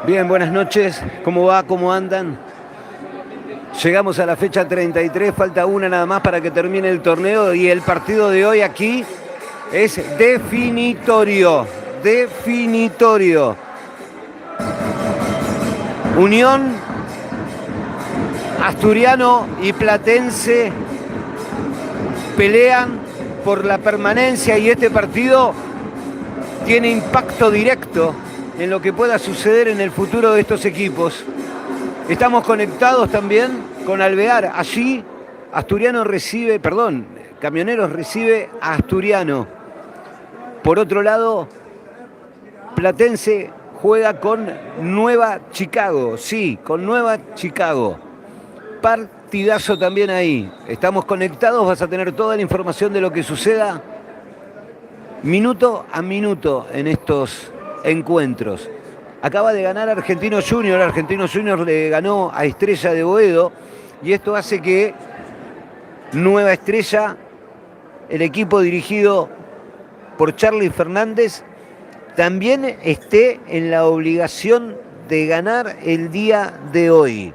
Bien, buenas noches. ¿Cómo va? ¿Cómo andan? Llegamos a la fecha 33, falta una nada más para que termine el torneo y el partido de hoy aquí es definitorio. Definitorio. Unión, Asturiano y Platense pelean por la permanencia y este partido tiene impacto directo en lo que pueda suceder en el futuro de estos equipos. Estamos conectados también con Alvear. Allí Camioneros recibe a Asturiano. Por otro lado, Platense juega con Nueva Chicago. Sí, con Nueva Chicago. Partidazo también ahí. Estamos conectados, vas a tener toda la información de lo que suceda minuto a minuto en estos encuentros. Acaba de ganar Argentino Junior. Argentino Junior le ganó a Estrella de Boedo y esto hace que Nueva Estrella, el equipo dirigido por Charly Fernández, también esté en la obligación de ganar el día de hoy.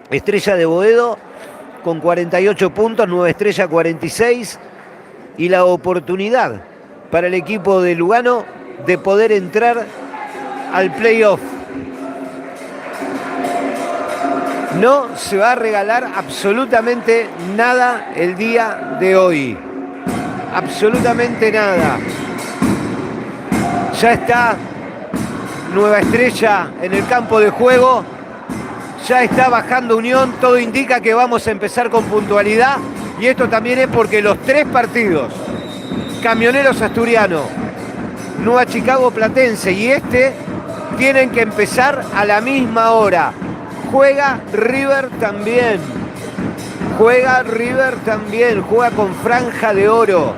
Estrella de Boedo con 48 puntos, Nueva Estrella 46 y la oportunidad para el equipo de Lugano de poder entrar al playoff. No se va a regalar absolutamente nada el día de hoy. Absolutamente nada. Ya está Nueva Estrella en el campo de juego. Ya está bajando Unión. Todo indica que vamos a empezar con puntualidad. Y esto también es porque los tres partidos, Camioneros Asturiano, Nueva Chicago Platense y tienen que empezar a la misma hora. Juega River también. Juega con franja de oro.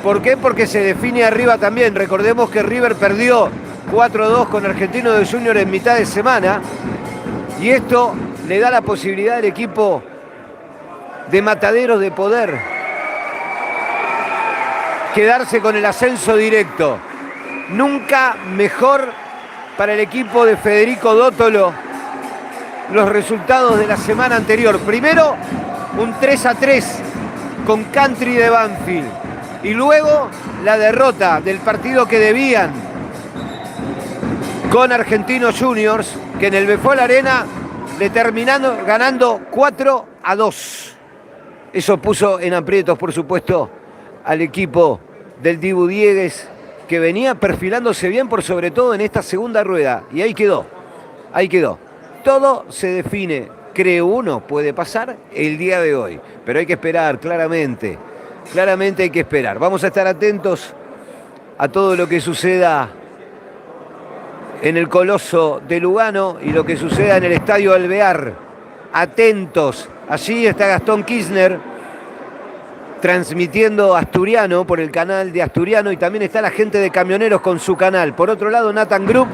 ¿Por qué? Porque se define arriba también. Recordemos que River perdió 4-2 con Argentino de Junior en mitad de semana. Y esto le da la posibilidad al equipo de Mataderos de poder quedarse con el ascenso directo. Nunca mejor para el equipo de Federico Dótolo los resultados de la semana anterior. Primero, un 3-3 con Country de Banfield. Y luego, la derrota del partido que debían con Argentinos Juniors, que en el Befol Arena le terminaron ganando 4-2. Eso puso en aprietos, por supuesto, al equipo del Dibu Diegues, que venía perfilándose bien por sobre todo en esta segunda rueda. Y ahí quedó. Todo se define, creo uno, puede pasar el día de hoy. Pero hay que esperar, claramente. Claramente hay que esperar. Vamos a estar atentos a todo lo que suceda en el Coloso de Lugano y lo que suceda en el Estadio Alvear. Atentos. Allí está Gastón Kirchner transmitiendo Asturiano por el canal de Asturiano y también está la gente de Camioneros con su canal. Por otro lado, Nathan Group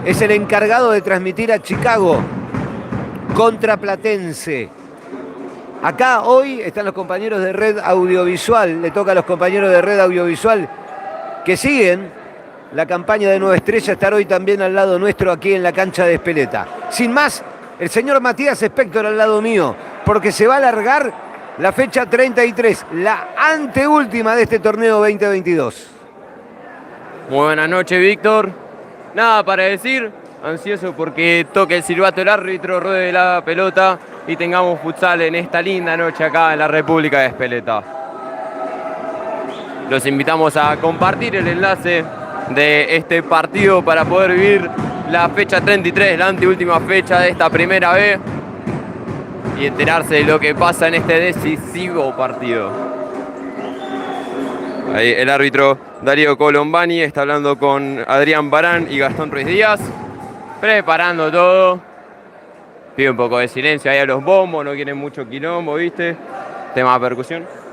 es el encargado de transmitir a Chicago contra Platense. Acá hoy están los compañeros de Red Audiovisual. Le toca a los compañeros de Red Audiovisual que siguen la campaña de Nueva Estrella estar hoy también al lado nuestro aquí en la cancha de Espeleta. Sin más, el señor Matías Spector al lado mío, porque se va a alargar la fecha 33, la anteúltima de este torneo 2022. Muy buenas noches, Víctor. Nada para decir, ansioso porque toque el silbato el árbitro, ruede la pelota y tengamos futsal en esta linda noche acá en la República de Espeleta. Los invitamos a compartir el enlace de este partido para poder vivir la fecha 33, la anteúltima fecha de esta primera B y enterarse de lo que pasa en este decisivo partido. Ahí el árbitro Darío Colombani está hablando con Adrián Barán y Gastón Ruiz Díaz, preparando todo. Pide un poco de silencio ahí a los bombos, no quieren mucho quilombo, ¿viste? Tema de percusión.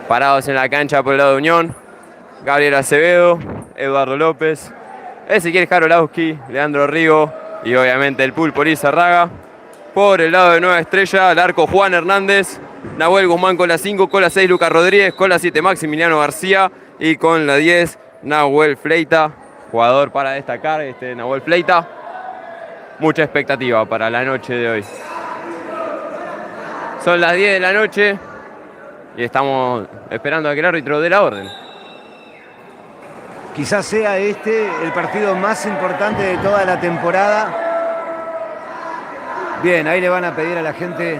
Parados en la cancha por el lado de Unión, Gabriel Acevedo, Eduardo López, Ezequiel Jarolowski, Leandro Rigo y obviamente el Pulpo Lizarraga. Por el lado de Nueva Estrella, al arco Juan Hernández, Nahuel Guzmán con la 5, con la 6 Lucas Rodríguez, con la 7 Maximiliano García y con la 10 Nahuel Fleita, jugador para destacar, Nahuel Fleita. Mucha expectativa para la noche de hoy. Son las 10 de la noche y estamos esperando a que el árbitro dé la orden. Quizás sea el partido más importante de toda la temporada. Bien, ahí le van a pedir a la gente,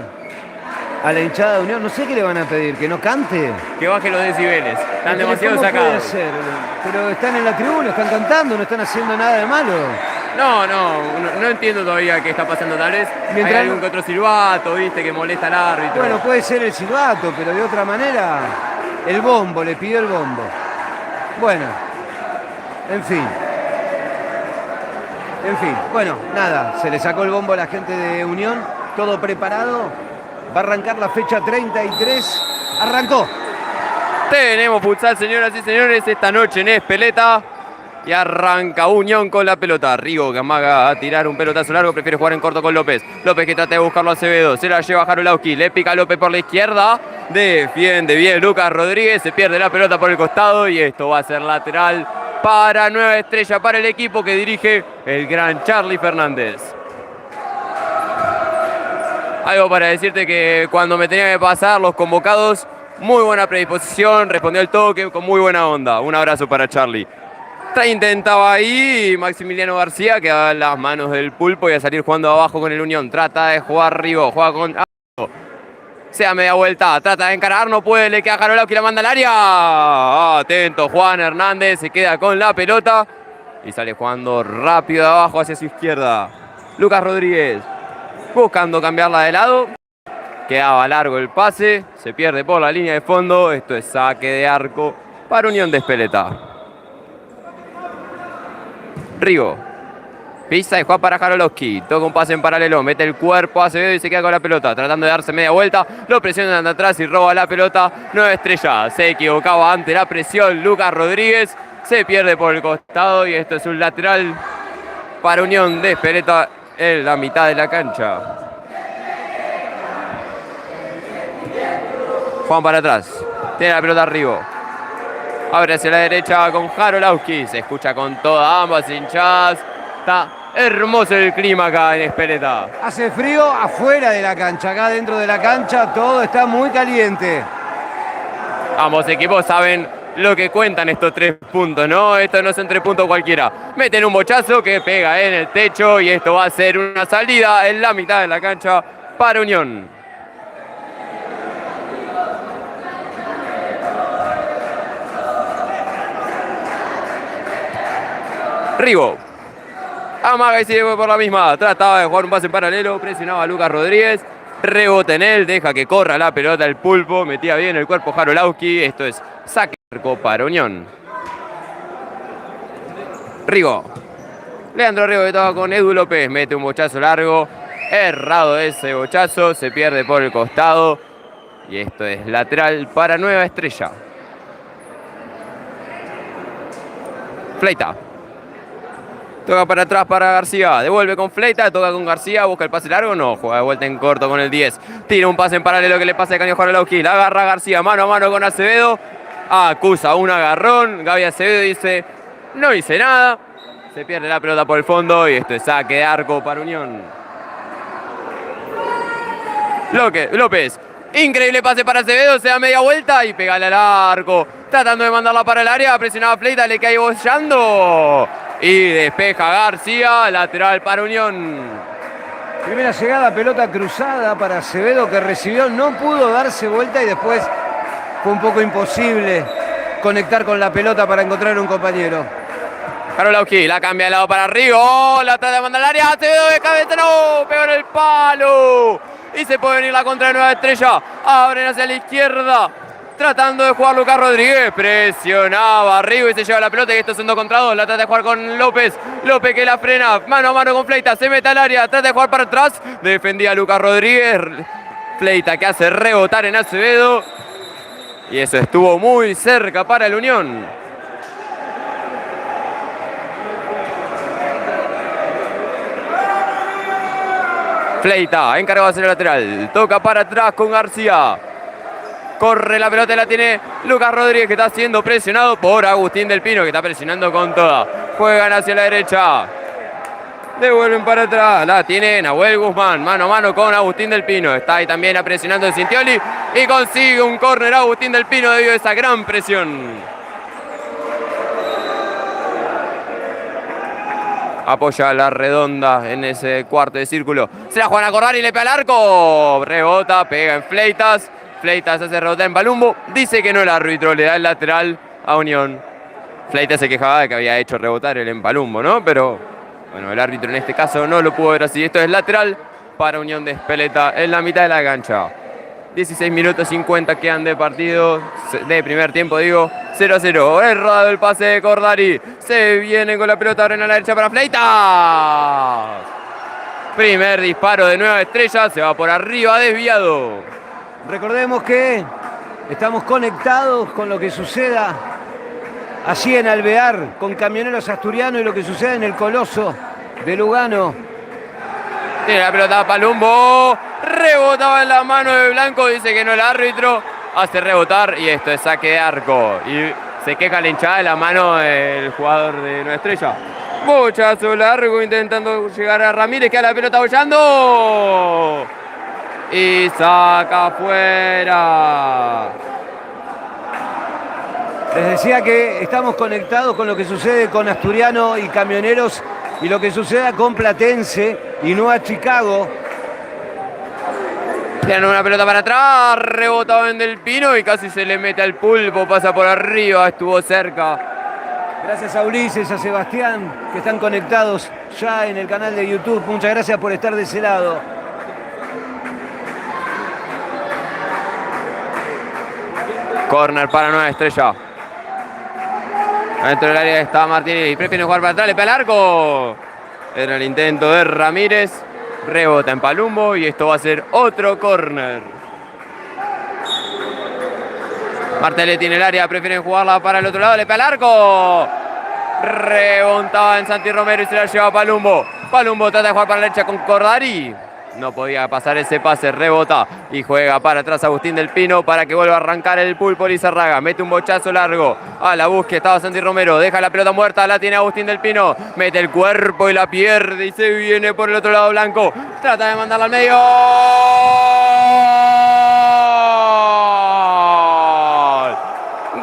a la hinchada de Unión, no sé qué le van a pedir, que no cante. Que baje los decibeles, están demasiado ¿Cómo sacados. puede ser? Pero están en la tribuna, están cantando, no están haciendo nada de malo. No entiendo todavía qué está pasando, tal vez hay algún que otro silbato, viste, que molesta al árbitro. Bueno, puede ser el silbato, pero de otra manera, el bombo, le pidió el bombo. Bueno, en fin, bueno, nada, se le sacó el bombo a la gente de Unión, todo preparado, va a arrancar la fecha 33, arrancó. Tenemos futsal, señoras y señores, esta noche en Espeleta. Y arranca Unión con la pelota. Rigo que amaga a tirar un pelotazo largo. Prefiere jugar en corto con López. López que trata de buscarlo a Acevedo. Se la lleva Jarolowski. Le pica a López por la izquierda. Defiende bien Lucas Rodríguez. Se pierde la pelota por el costado. Y esto va a ser lateral para Nueva Estrella. Para el equipo que dirige el gran Charlie Fernández. Algo para decirte que cuando me tenía que pasar los convocados, muy buena predisposición. Respondió el toque con muy buena onda. Un abrazo para Charlie. Intentaba ahí Maximiliano García, que da las manos del pulpo y a salir jugando abajo con el Unión. Trata de jugar Rigo, juega con... Se da media vuelta, trata de encarar, no puede, le queda Jarolowski, la manda al área. Atento, Juan Hernández se queda con la pelota y sale jugando rápido de abajo hacia su izquierda. Lucas Rodríguez buscando cambiarla de lado. Quedaba largo el pase, se pierde por la línea de fondo. Esto es saque de arco para Unión de Espeleta. Rigo pisa y juega para Jarolowski. Toca un pase en paralelo, mete el cuerpo a Acevedo y se queda con la pelota, tratando de darse media vuelta. Lo presionan de atrás y roba la pelota. Nueva Estrella se equivocaba ante la presión. Lucas Rodríguez se pierde por el costado y esto es un lateral para Unión de Espeleta en la mitad de la cancha. Juan para atrás, tiene la pelota Rigo. Abre hacia la derecha con Jarolowski. Se escucha con todas ambas hinchadas. Está hermoso el clima acá en Espeleta. Hace frío afuera de la cancha. Acá dentro de la cancha todo está muy caliente. Ambos equipos saben lo que cuentan estos 3 puntos, ¿no? Estos no son 3 puntos cualquiera. Meten un bochazo que pega en el techo y esto va a ser una salida en la mitad de la cancha para Unión. Rigo amaga y sigue por la misma. Trataba de jugar un pase en paralelo. Presionaba a Lucas Rodríguez. Rebota en él. Deja que corra la pelota el pulpo. Metía bien el cuerpo Jarolowski. Esto es saque para Unión. Rigo. Leandro Rigo que toca con Edu López. Mete un bochazo largo. Errado ese bochazo. Se pierde por el costado. Y esto es lateral para Nueva Estrella. Fleita. Toca para atrás para García, devuelve con Fleita, toca con García, busca el pase largo, no, juega de vuelta en corto con el 10. Tira un pase en paralelo que le pasa de caño a Jarolowski, la agarra García, mano a mano con Acevedo. Acusa un agarrón, Gaby Acevedo dice, no hice nada. Se pierde la pelota por el fondo y esto es saque de arco para Unión. López, increíble pase para Acevedo, se da media vuelta y pegale al arco. Tratando de mandarla para el área, presionaba Fleita, le cae bollando. Y despeja García, lateral para Unión. Primera llegada, pelota cruzada para Acevedo que recibió, no pudo darse vuelta y después fue un poco imposible conectar con la pelota para encontrar un compañero. Jarolowski la cambia de lado para Rigo, la trata de mandar al área, Acevedo de cabeza, no, pegó en el palo. Y se puede venir la contra de Nueva Estrella, abren hacia la izquierda. Tratando de jugar Lucas Rodríguez, presionaba a Rigo y se lleva la pelota y esto es 2 contra 2, la trata de jugar con López, López que la frena, mano a mano con Fleita, se mete al área, trata de jugar para atrás, defendía Lucas Rodríguez, Fleita que hace rebotar en Acevedo y eso estuvo muy cerca para el Unión. Fleita, encargado de hacer el lateral. Toca para atrás con García. Corre la pelota y la tiene Lucas Rodríguez, que está siendo presionado por Agustín del Pino, que está presionando con toda. Juegan hacia la derecha. Devuelven para atrás. La tiene Nahuel Guzmán. Mano a mano con Agustín del Pino. Está ahí también presionando el Cintioli. Y consigue un córner Agustín del Pino debido a esa gran presión. Apoya la redonda en ese cuarto de círculo. Se la juegan a Cordari y le pega al arco. Rebota, pega en Fleitas. Fleitas hace rebotar en Palumbo. Dice que no el árbitro, le da el lateral a Unión. Fleitas se quejaba de que había hecho rebotar el Empalumbo, ¿no? Pero bueno, el árbitro en este caso no lo pudo ver así. Esto es lateral para Unión de Espeleta en la mitad de la cancha. 16 minutos 50 quedan de partido, de primer tiempo, digo, 0-0. Es rodado el pase de Cordari. Se viene con la pelota ahora en la derecha para Fleitas. Primer disparo de Nueva Estrella, se va por arriba, desviado. Recordemos que estamos conectados con lo que suceda allí en Alvear, con Camioneros Asturiano y lo que sucede en el Coloso de Lugano. Tiene la pelota Palumbo, rebotaba en la mano de Blanco, dice que no el árbitro, hace rebotar y esto es saque de arco. Y se queja la hinchada de la mano del jugador de Nueva Estrella. Bochazo largo intentando llegar a Ramírez, que a la pelota bollando. Y saca afuera. Les decía que estamos conectados con lo que sucede con Asturiano y Camioneros y lo que suceda con Platense y Nueva Chicago. Tiene una pelota para atrás, rebotado en Del Pino y casi se le mete al pulpo, pasa por arriba, estuvo cerca. Gracias a Ulises, a Sebastián, que están conectados ya en el canal de YouTube. Muchas gracias por estar de ese lado. Corner para Nueva Estrella. Dentro del área está Martínez y prefiere jugar para atrás, le pega el arco. Era el intento de Ramírez. Rebota en Palumbo y esto va a ser otro córner. Martelletti en el área, prefieren jugarla para el otro lado, le pega el arco. Rebotaba en Santi Romero y se la lleva Palumbo. Palumbo trata de jugar para la derecha con Cordari. No podía pasar ese pase, rebota y juega para atrás Agustín del Pino para que vuelva a arrancar el pulpo Lizarraga. Mete un bochazo largo a la búsqueda, estaba Santi Romero, deja la pelota muerta, la tiene Agustín del Pino, mete el cuerpo y la pierde y se viene por el otro lado Blanco. Trata de mandarla al medio.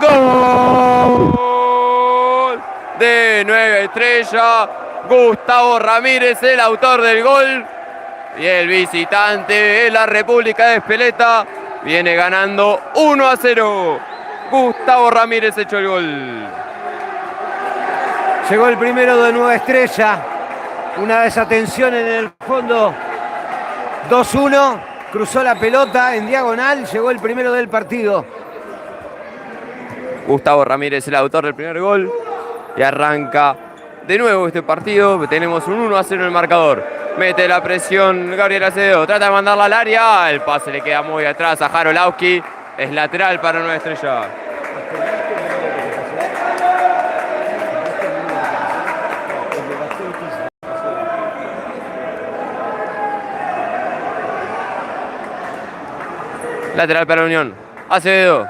¡Gol! De Nueva Estrella, Gustavo Ramírez, el autor del gol. Y el visitante de la República de Espeleta viene ganando 1-0. Gustavo Ramírez echó el gol. Llegó el primero de Nueva Estrella. Una desatención en el fondo. 2-1. Cruzó la pelota en diagonal. Llegó el primero del partido. Gustavo Ramírez, el autor del primer gol. Y arranca de nuevo este partido. Tenemos un 1-0 en el marcador. Mete la presión Gabriel Acevedo, trata de mandarla al área, el pase le queda muy atrás a Jarolowski, es lateral para Nueva Estrella. Lateral para Unión, Acevedo.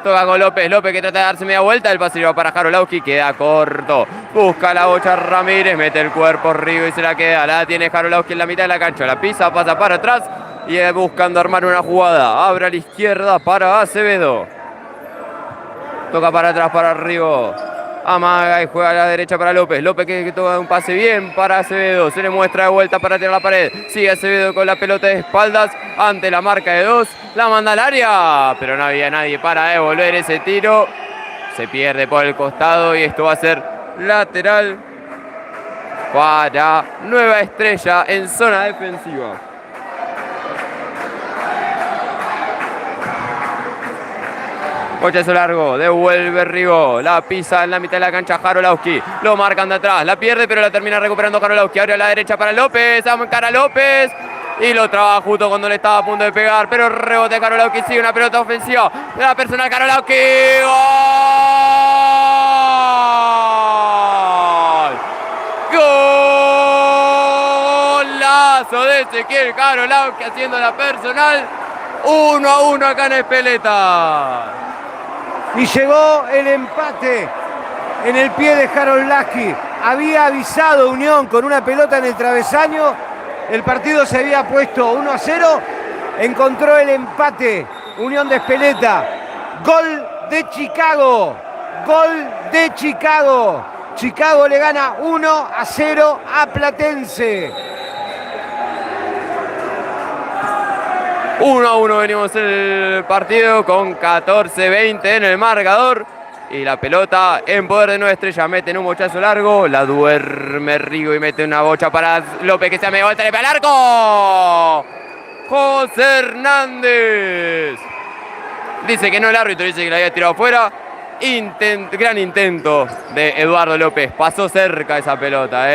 Toca con López, López que trata de darse media vuelta, el pase va para Jarolowski, queda corto. Busca la bocha Ramírez, mete el cuerpo arriba y se la queda. La tiene Jarolowski en la mitad de la cancha, la pisa, pasa para atrás y buscando armar una jugada. Abre a la izquierda para Acevedo. Toca para atrás para arriba. Amaga y juega a la derecha para López. López que toca un pase bien para Acevedo. Se le muestra de vuelta para tirar la pared. Sigue Acevedo con la pelota de espaldas ante la marca de 2. La manda al área, pero no había nadie para devolver ese tiro. Se pierde por el costado y esto va a ser lateral para Nueva Estrella en zona defensiva. Bochazo largo, devuelve Rigo, la pisa en la mitad de la cancha Jarolowski, lo marcan de atrás, la pierde pero la termina recuperando Jarolowski, abre a la derecha para López, cara López y lo traba justo cuando le estaba a punto de pegar, pero rebote Jarolowski, sigue una pelota ofensiva, la personal Jarolowski, ¡gol! golazo de Ezequiel Jarolauski haciendo la personal. 1-1 acá en Espeleta. Y llegó el empate en el pie de Jarolauski. Había avisado Unión con una pelota en el travesaño. El partido se había puesto 1-0. Encontró el empate Unión de Espeleta. Gol de Chicago. Gol de Chicago. Chicago le gana 1-0 a Platense. 1-1 venimos en el partido con 14-20 en el marcador. Y la pelota en poder de Nueva Estrella. Meten un bochazo largo. La duerme Rigo y mete una bocha para López que se me vuelta. ¡Le pega al arco! José Hernández. Dice que no el árbitro, dice que la había tirado afuera. Gran intento de Eduardo López. Pasó cerca esa pelota.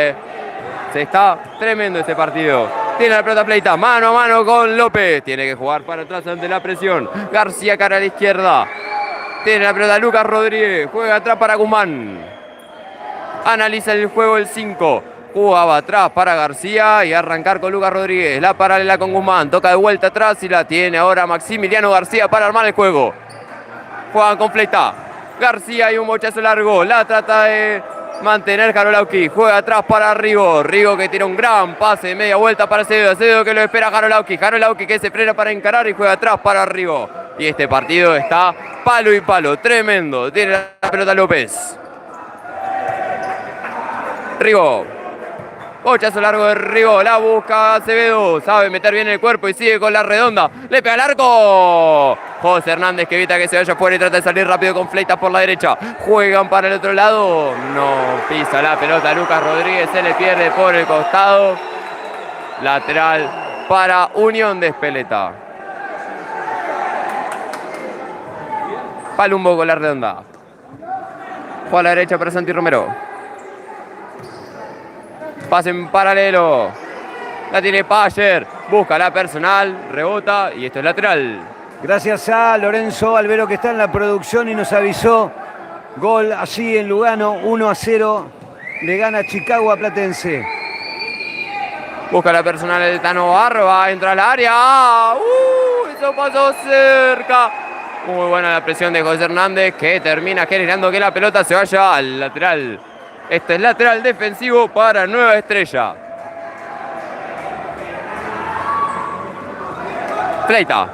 Se está tremendo este partido. Tiene la pelota Fleita, mano a mano con López. Tiene que jugar para atrás ante la presión. García cara a la izquierda. Tiene la pelota Lucas Rodríguez. Juega atrás para Guzmán. Analiza el juego el 5. Jugaba atrás para García y arrancar con Lucas Rodríguez. La paralela con Guzmán. Toca de vuelta atrás y la tiene ahora Maximiliano García para armar el juego. Juegan con Fleita. García y un bochazo largo. La trata de mantener Jarolauski. Juega atrás para Rigo. Rigo que tira un gran pase de media vuelta para Acevedo. Acevedo que lo espera Jarolauski. Jarolauski que se frena para encarar y juega atrás para Rigo. Y este partido está palo y palo. Tremendo. Tiene la pelota López. Rigo. Bochazo largo de Rigo. La busca Acevedo. Sabe meter bien el cuerpo y sigue con la redonda. Le pega al arco. José Hernández que evita que se vaya fuera y trata de salir rápido con Fleitas por la derecha. Juegan para el otro lado. No pisa la pelota Lucas Rodríguez. Se le pierde por el costado. Lateral para Unión de Espeleta. Palumbo con la redonda. Juega a la derecha para Santi Romero. Pase en paralelo. La tiene Payer. Busca la personal. Rebota y esto es lateral. Gracias a Lorenzo Albero que está en la producción y nos avisó. Gol así en Lugano. 1-0. Le gana Chicago a Platense. Busca la personal el Tano Barba. Entra al área. Eso pasó cerca. Muy buena la presión de José Hernández que termina generando que la pelota se vaya al lateral. Este es lateral defensivo para Nueva Estrella. Fleita.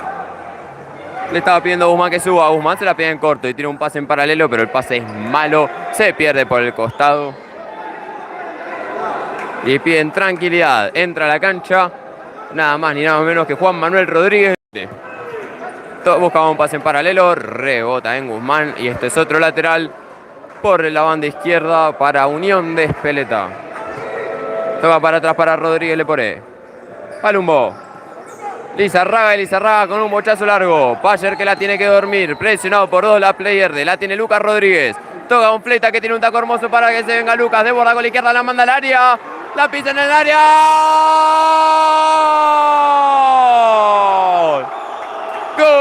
Le estaba pidiendo a Guzmán que suba. Guzmán se la pide en corto y tira un pase en paralelo, pero el pase es malo. Se pierde por el costado. Y piden tranquilidad. Entra a la cancha. Nada más ni nada menos que Juan Manuel Rodríguez. Buscaba un pase en paralelo. Rebota en Guzmán. Y este es otro lateral por la banda izquierda para Unión de Espeleta. Toca para atrás para Rodríguez Leporé. Palumbo. Lizarraga con un bochazo largo. Payer que la tiene que dormir. Presionado por dos la player de. La tiene Lucas Rodríguez. Toca un Fleita que tiene un taco hermoso para que se venga Lucas. De borda con la izquierda, la manda al área. La pisa en el área. ¡Gol!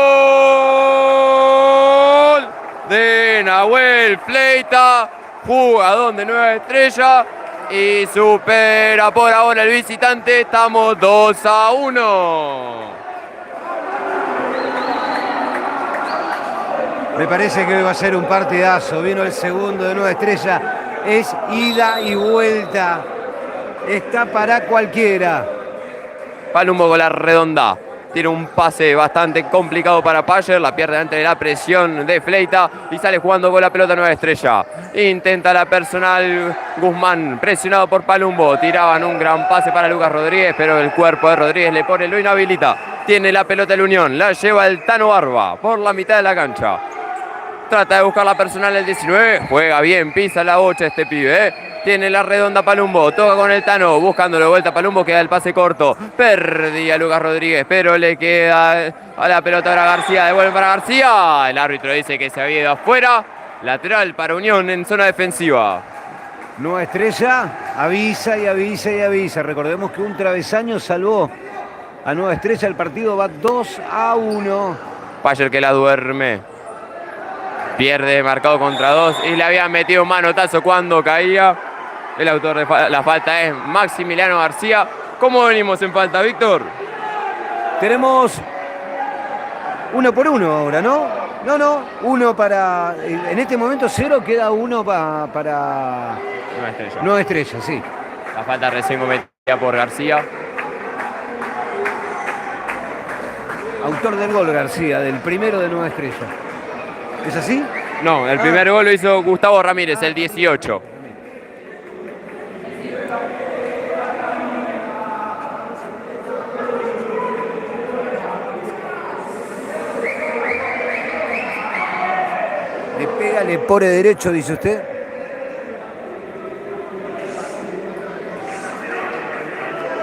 De Nahuel Fleita. Jugador de Nueva Estrella. Y supera por ahora el visitante. Estamos 2-1. Me parece que hoy va a ser un partidazo. Vino el segundo de Nueva Estrella. Es ida y vuelta. Está para cualquiera. Palumbo con la redonda. Tiene un pase bastante complicado para Payer. La pierde ante la presión de Fleita. Y sale jugando con la pelota Nueva Estrella. Intenta la personal Guzmán. Presionado por Palumbo. Tiraban un gran pase para Lucas Rodríguez. Pero el cuerpo de Rodríguez le pone, lo inhabilita. Tiene la pelota el Unión. La lleva el Tano Barba por la mitad de la cancha. Trata de buscar la personal el 19. Juega bien. Pisa la bocha este pibe. Tiene la redonda Palumbo. Toca con el Tano. Buscándolo de vuelta Palumbo. Queda el pase corto. Perdía Lucas Rodríguez. Pero le queda a la pelota para García. Devuelve para García. El árbitro dice que se había ido afuera. Lateral para Unión en zona defensiva. Nueva Estrella avisa y avisa y avisa. Recordemos que un travesaño salvó a Nueva Estrella. El partido va 2-1. Payer que la duerme. Pierde marcado contra dos. Y le habían metido un manotazo cuando caía. El autor de la falta es Maximiliano García. ¿Cómo venimos en falta, Víctor? Tenemos 1 por 1 ahora, ¿no? No, 1 para... En este momento 0, queda 1 para... Nueva Estrella, sí. La falta recién cometida por García. Autor del gol García, del primero de Nueva Estrella. ¿Es así? No, el primer gol lo hizo Gustavo Ramírez, el 18. Le pega, le pone derecho, dice usted.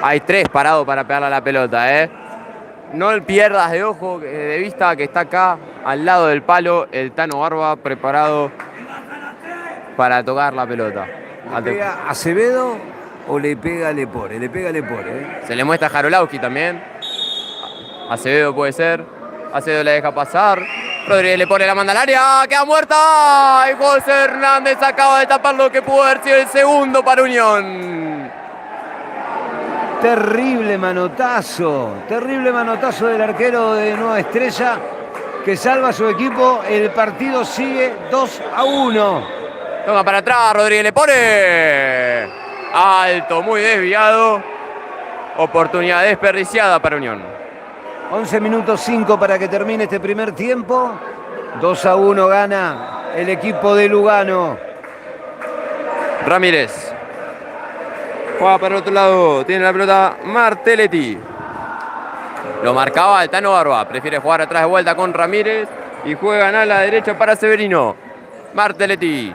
Hay 3 parados para pegarle a la pelota, ¿eh? No pierdas de ojo, de vista, que está acá, al lado del palo, el Tano Barba preparado para tocar la pelota. ¿Le pega Acevedo o le pega Lepore? Le pega Lepore, ¿eh? Se le muestra a Jarolauski también. Acevedo puede ser. Acevedo le deja pasar. Rodríguez le pone la manda al área. ¡Queda muerta! Y José Hernández acaba de tapar lo que pudo haber sido el segundo para Unión. Terrible manotazo del arquero de Nueva Estrella que salva a su equipo. El partido sigue 2-1. Toma para atrás, Rodríguez le pone. Alto, muy desviado. Oportunidad desperdiciada para Unión. 11 minutos 5 para que termine este primer tiempo. 2-1 gana el equipo de Lugano. Ramírez. Juega para el otro lado. Tiene la pelota Martelletti. Lo marcaba el Tano Barba. Prefiere jugar atrás de vuelta con Ramírez. Y juegan a la derecha para Severino. Martelletti.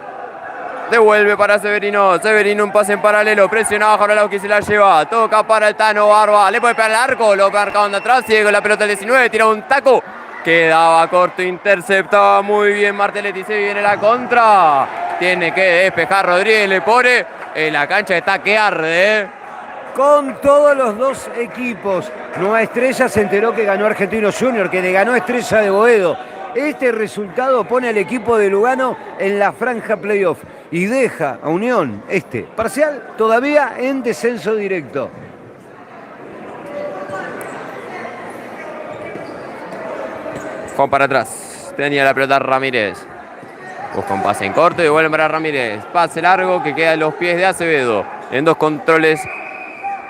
Devuelve para Severino. Severino, un pase en paralelo. Presionaba Jarolauski, se la lleva. Toca para el Tano Barba. Le puede pegar el arco. Lo marcaban de atrás. Sigue con la pelota el 19. Tira un taco. Quedaba corto. Interceptaba muy bien Martelletti. Se viene la contra. Tiene que despejar Rodríguez. Le pone. En la cancha está que arde. Con todos los dos equipos. Nueva Estrella se enteró que ganó Argentino Junior, que le ganó Estrella de Boedo. Este resultado pone al equipo de Lugano en la franja playoff y deja a Unión, parcial, todavía en descenso directo. Juan para atrás. Tenía la pelota Ramírez. Busca un pase en corto y vuelve para Ramírez. Pase largo que queda en los pies de Acevedo. En 2 controles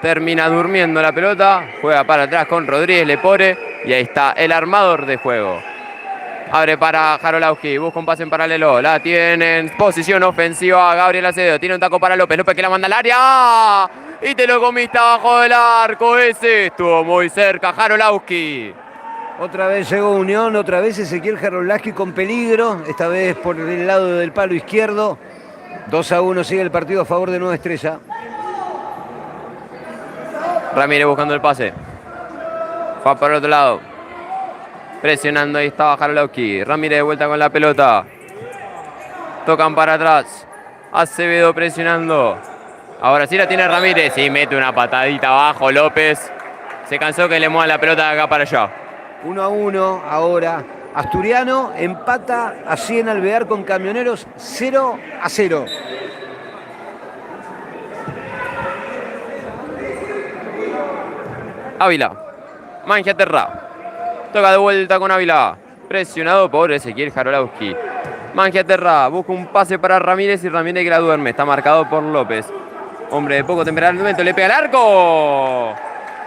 termina durmiendo la pelota. Juega para atrás con Rodríguez, le pone. Y ahí está el armador de juego. Abre para Jarolauski. Busca un pase en paralelo. La tiene en posición ofensiva Gabriel Acevedo. Tiene un taco para López. López que la manda al área. Y te lo comiste abajo del arco. Ese estuvo muy cerca Jarolauski. Otra vez llegó Unión, otra vez Ezequiel Jarolauski con peligro, esta vez por el lado del palo izquierdo. 2-1 sigue el partido a favor de Nueva Estrella. Ramírez buscando el pase. Va para el otro lado. Presionando, ahí estaba Jarolauski. Ramírez de vuelta con la pelota. Tocan para atrás. Acevedo presionando. Ahora sí la tiene Ramírez y mete una patadita abajo López. Se cansó que le mueva la pelota de acá para allá. 1-1 ahora. Asturiano empata así en Alvear con Camioneros 0-0. Ávila. Mangiaterra. Toca de vuelta con Ávila. Presionado por Ezequiel Jarolauski. Mangiaterra busca un pase para Ramírez y Ramírez que la duerme. Está marcado por López. Hombre de poco temperamento. Le pega el arco.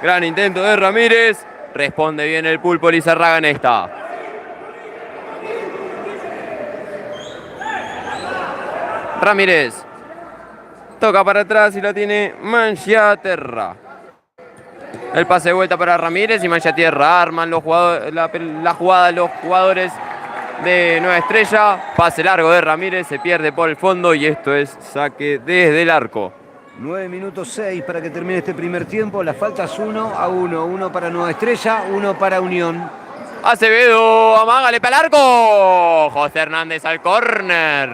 Gran intento de Ramírez. Responde bien el Pulpo Lizarraga en esta. Ramírez. Toca para atrás y la tiene Mangiaterra. El pase de vuelta para Ramírez y Mangiaterra. Arman la jugada los jugadores de Nueva Estrella. Pase largo de Ramírez. Se pierde por el fondo y esto es saque desde el arco. 9 minutos 6 para que termine este primer tiempo. Las faltas 1-1. 1 para Nueva Estrella, 1 para Unión. Acevedo, amaga, le pega al arco. José Hernández al córner.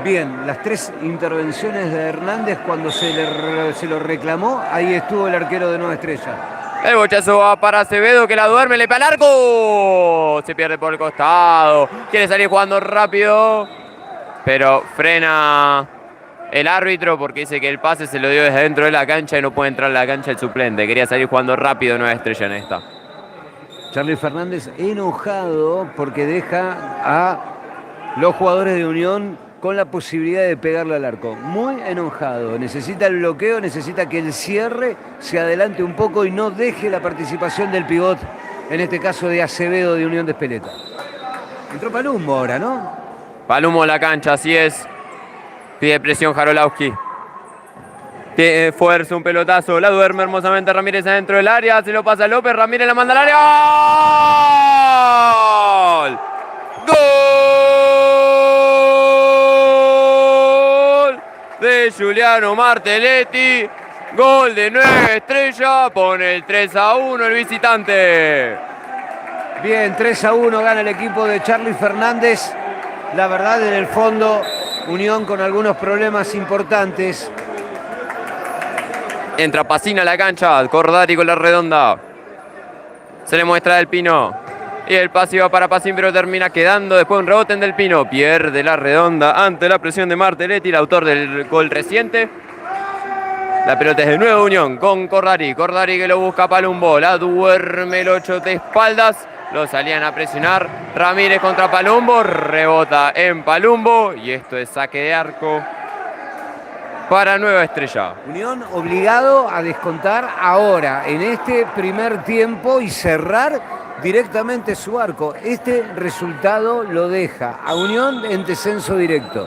Bien, las 3 intervenciones de Hernández cuando se lo reclamó. Ahí estuvo el arquero de Nueva Estrella. El bochazo va para Acevedo que la duerme, le pega al arco. Se pierde por el costado. Quiere salir jugando rápido. Pero frena el árbitro porque dice que el pase se lo dio desde dentro de la cancha y no puede entrar a la cancha el suplente. Quería salir jugando rápido Nueva Estrella en esta. Charly Fernández enojado porque deja a los jugadores de Unión con la posibilidad de pegarle al arco. Muy enojado. Necesita el bloqueo, necesita que el cierre se adelante un poco y no deje la participación del pivot, en este caso de Acevedo de Unión de Espeleta. Entró Palumbo ahora, ¿no? Palumbo en la cancha, así es. Pide presión Jarolowski. Tiene fuerza, un pelotazo. La duerme hermosamente Ramírez adentro del área. Se lo pasa a López. Ramírez la manda al área. ¡Gol! ¡Gol! De Giuliano Martelletti. Gol de Nueva Estrella. Pone el 3-1 el visitante. Bien, 3-1 gana el equipo de Charly Fernández. La verdad, en el fondo, Unión con algunos problemas importantes. Entra Pacín a la cancha, Cordari con la redonda. Se le muestra Del Pino. Y el pase iba para Pacín, pero termina quedando después un rebote en Del Pino. Pierde la redonda ante la presión de Martelletti, el autor del gol reciente. La pelota es de nuevo Unión con Cordari. Cordari que lo busca Palumbo. La duerme el 8 de espaldas. Lo salían a presionar. Ramírez contra Palumbo. Rebota en Palumbo. Y esto es saque de arco para Nueva Estrella. Unión obligado a descontar ahora, en este primer tiempo, y cerrar directamente su arco. Este resultado lo deja a Unión en descenso directo.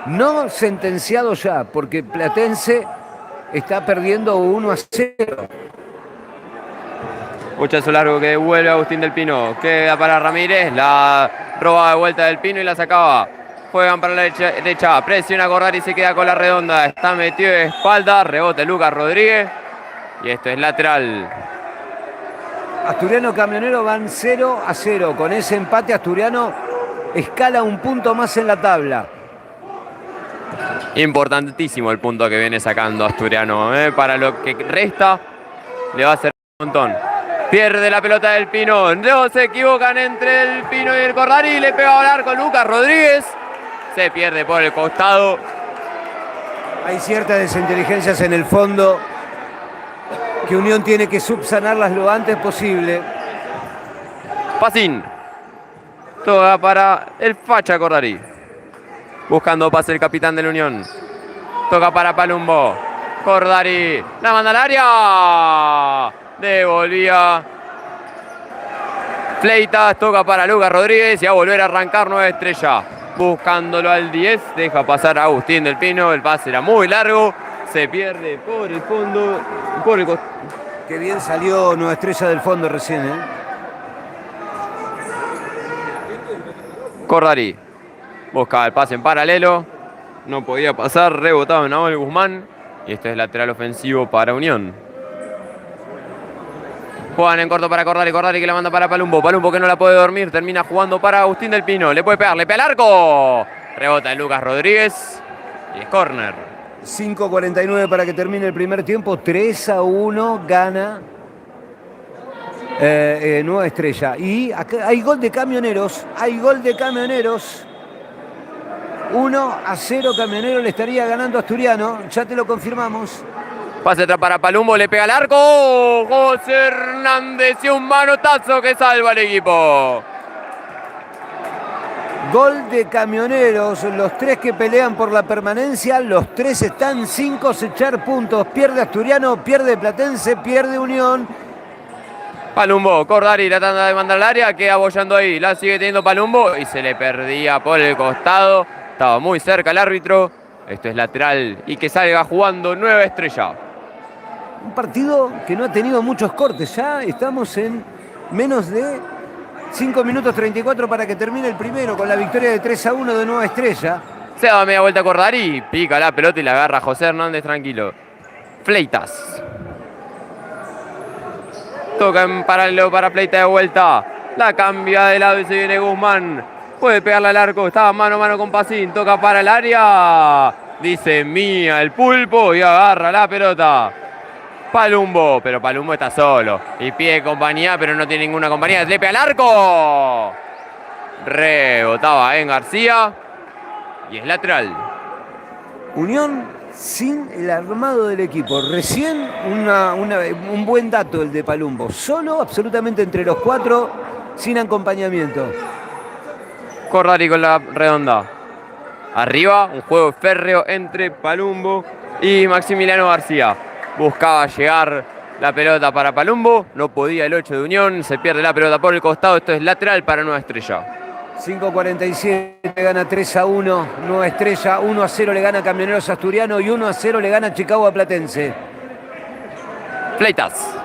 No sentenciado ya, porque Platense está perdiendo 1-0. Muchacho largo que devuelve Agustín Del Pino. Queda para Ramírez. La roba de vuelta Del Pino y la sacaba. Juegan para la derecha. Presiona a Cordari y se queda con la redonda. Está metido de espalda. Rebote Lucas Rodríguez. Y esto es lateral. Asturiano Camionero van 0-0. Con ese empate Asturiano escala un punto más en la tabla. Importantísimo el punto que viene sacando Asturiano. Para lo que resta le va a hacer un montón. Pierde la pelota Del Pino. No se equivocan entre El Pino y el Cordari. Le pega al arco Lucas Rodríguez. Se pierde por el costado. Hay ciertas desinteligencias en el fondo que Unión tiene que subsanarlas lo antes posible. Pacín. Toda para el facha Cordari. Buscando pase el capitán de la Unión. Toca para Palumbo. Cordari. La manda al área. Devolvía Fleitas. Toca para Lucas Rodríguez. Y a volver a arrancar Nueva Estrella. Buscándolo al 10. Deja pasar a Agustín Del Pino. El pase era muy largo. Se pierde por el fondo. Por el costado. Qué bien salió Nueva Estrella del fondo recién, Cordari. Buscaba el pase en paralelo. No podía pasar. Rebotado en Nahuel Guzmán. Y este es lateral ofensivo para Unión. Juegan en corto para Cordari. Cordari que la manda para Palumbo. Palumbo que no la puede dormir. Termina jugando para Agustín Del Pino. Le puede pegar. Le pega al arco. Rebota en Lucas Rodríguez. Y es córner. 5:49 para que termine el primer tiempo. 3-1 gana Nueva Estrella. Y acá hay gol de Camioneros. Hay gol de Camioneros. 1-0 Camionero le estaría ganando a Asturiano. Ya te lo confirmamos. Pase atrás para Palumbo, le pega al arco. José Hernández y un manotazo que salva al equipo. Gol de Camioneros. Los tres que pelean por la permanencia. Los tres están sin cosechar puntos. Pierde Asturiano, pierde Platense, pierde Unión. Palumbo, Cordari tratando de mandar al área. Queda boyando ahí. La sigue teniendo Palumbo y se le perdía por el costado. Estaba muy cerca el árbitro. Esto es lateral y que salga jugando Nueva Estrella. Un partido que no ha tenido muchos cortes. Ya estamos en menos de 5 minutos 34 para que termine el primero con la victoria de 3-1 de Nueva Estrella. Se da media vuelta a Cordari. Pica la pelota y la agarra José Hernández tranquilo. Fleitas. Toca en paralelo para Fleitas de vuelta. La cambia de lado y se viene Guzmán. Puede pegarle al arco, estaba mano a mano con Pacín, toca para el área, dice mía el pulpo y agarra la pelota. Palumbo, pero Palumbo está solo y pide compañía, pero no tiene ninguna compañía. Le pega al arco. Rebotaba en García y es lateral. Unión sin el armado del equipo. Recién un buen dato el de Palumbo. Solo, absolutamente entre los cuatro, sin acompañamiento. Corrari con la redonda. Arriba, un juego férreo entre Palumbo y Maximiliano García. Buscaba llegar la pelota para Palumbo, no podía el 8 de Unión, se pierde la pelota por el costado, esto es lateral para Nueva Estrella. 5:47 gana 3-1, Nueva Estrella, 1-0 le gana Camioneros Asturiano y 1-0 le gana Chicago a Platense. Fleitas.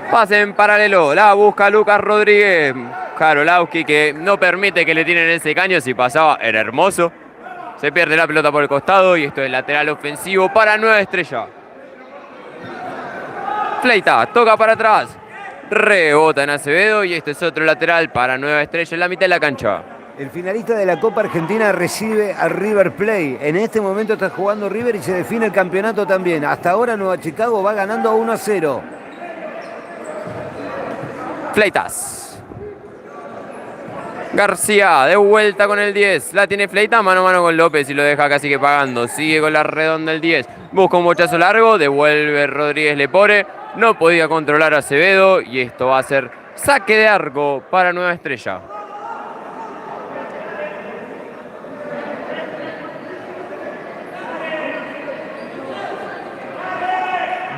Pase en paralelo, la busca Lucas Rodríguez. Jarolowski que no permite que le tiren ese caño, si pasaba era hermoso. Se pierde la pelota por el costado y esto es lateral ofensivo para Nueva Estrella. Fleitas, toca para atrás. Rebota en Acevedo y este es otro lateral para Nueva Estrella en la mitad de la cancha. El finalista de la Copa Argentina recibe a River Plate. En este momento está jugando River y se define el campeonato también. Hasta ahora Nueva Chicago va ganando 1-0. Fleitas. García, de vuelta con el 10. La tiene Fleitas, mano a mano con López y lo deja casi que pagando. Sigue con la redonda el 10. Busca un bochazo largo, devuelve Rodríguez Lepore. No podía controlar a Acevedo y esto va a ser saque de arco para Nueva Estrella.